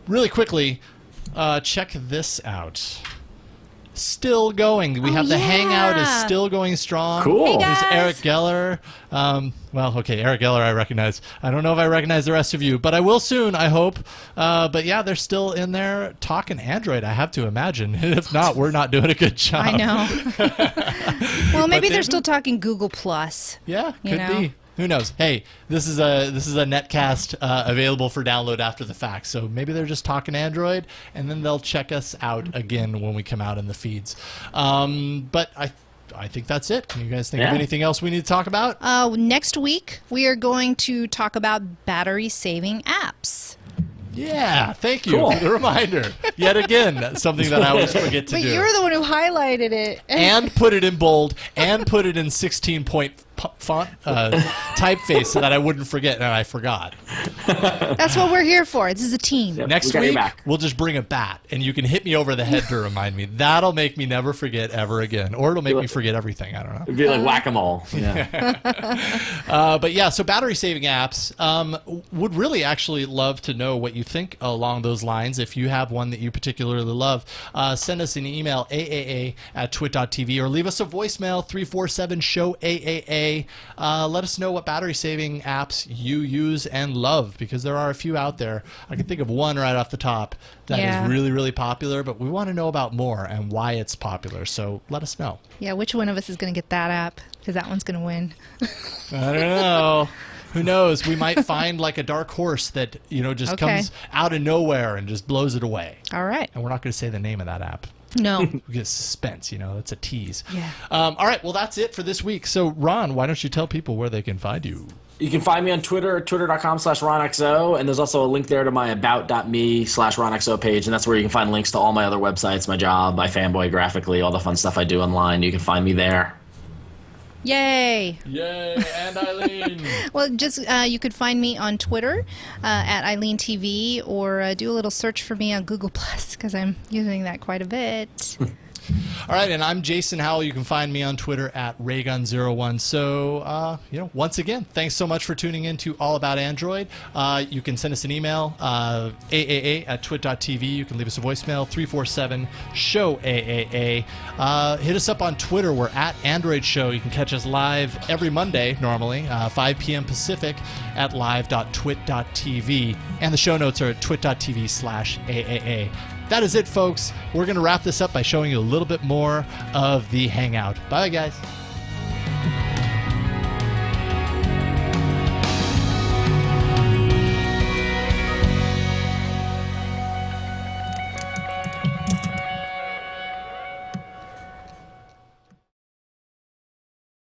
Really quickly, check this out. Still going. We have the Hangout is still going strong. Cool. Hey, There's guys. Eric Geller. Eric Geller I recognize. I don't know if I recognize the rest of you, but I will soon, I hope. But yeah, they're still in there talking Android, I have to imagine. If not, we're not doing a good job. I know. Well, maybe they're still talking Google Plus. Yeah, You could know? be. Who knows? Hey, this is a netcast available for download after the fact. So maybe they're just talking Android, and then they'll check us out again when we come out in the feeds. But I think that's it. Can you guys think of anything else we need to talk about? Next week, we are going to talk about battery-saving apps. Yeah, thank you Cool. for the reminder. Yet again, that's something that I always forget to But do. you're the one who highlighted it. And put it in bold, and put it in 16-point font typeface so that I wouldn't forget, and I forgot. That's what we're here for. This is a team. Yep. Next We got your week, back. we'll just bring a bat, and you can hit me over the head to remind me. That'll make me never forget ever again. Or it'll make me forget everything. I don't know. It'd be like whack-a-mole. Yeah. But yeah, so battery-saving apps. Would really actually love to know what you think along those lines. If you have one that you particularly love, send us an email, aaa@twit.tv, or leave us a voicemail, 347-SHOW-AAA. Let us know what battery-saving apps you use and love, because there are a few out there. I can think of one right off the top that is really, really popular, but we want to know about more and why it's popular. So let us know. Yeah, which one of us is going to get that app? Because that one's going to win. I don't know. Who knows? We might find like a dark horse that, just comes out of nowhere and just blows it away. All right. And we're not going to say the name of that app. No. We get suspense, that's a tease. Yeah. All right, well, that's it for this week. So, Ron, why don't you tell people where they can find you? You can find me on Twitter at twitter.com/RonXO, and there's also a link there to my about.me/RonXO page, and that's where you can find links to all my other websites, my job, my fanboy graphically, all the fun stuff I do online. You can find me there. Yay. Yay, and Eileen. Well, just you could find me on Twitter at Eileen TV, or do a little search for me on Google Plus, because I'm using that quite a bit. All right, and I'm Jason Howell. You can find me on Twitter at Raygun01. So, once again, thanks so much for tuning in to All About Android. You can send us an email, aaa@twit.tv. You can leave us a voicemail, 347-SHOW-AAA. Hit us up on Twitter. We're at Android Show. You can catch us live every Monday, normally, 5 p.m. Pacific at live.twit.tv. And the show notes are at twit.tv/AAA. That is it, folks. We're going to wrap this up by showing you a little bit more of the Hangout. Bye, guys.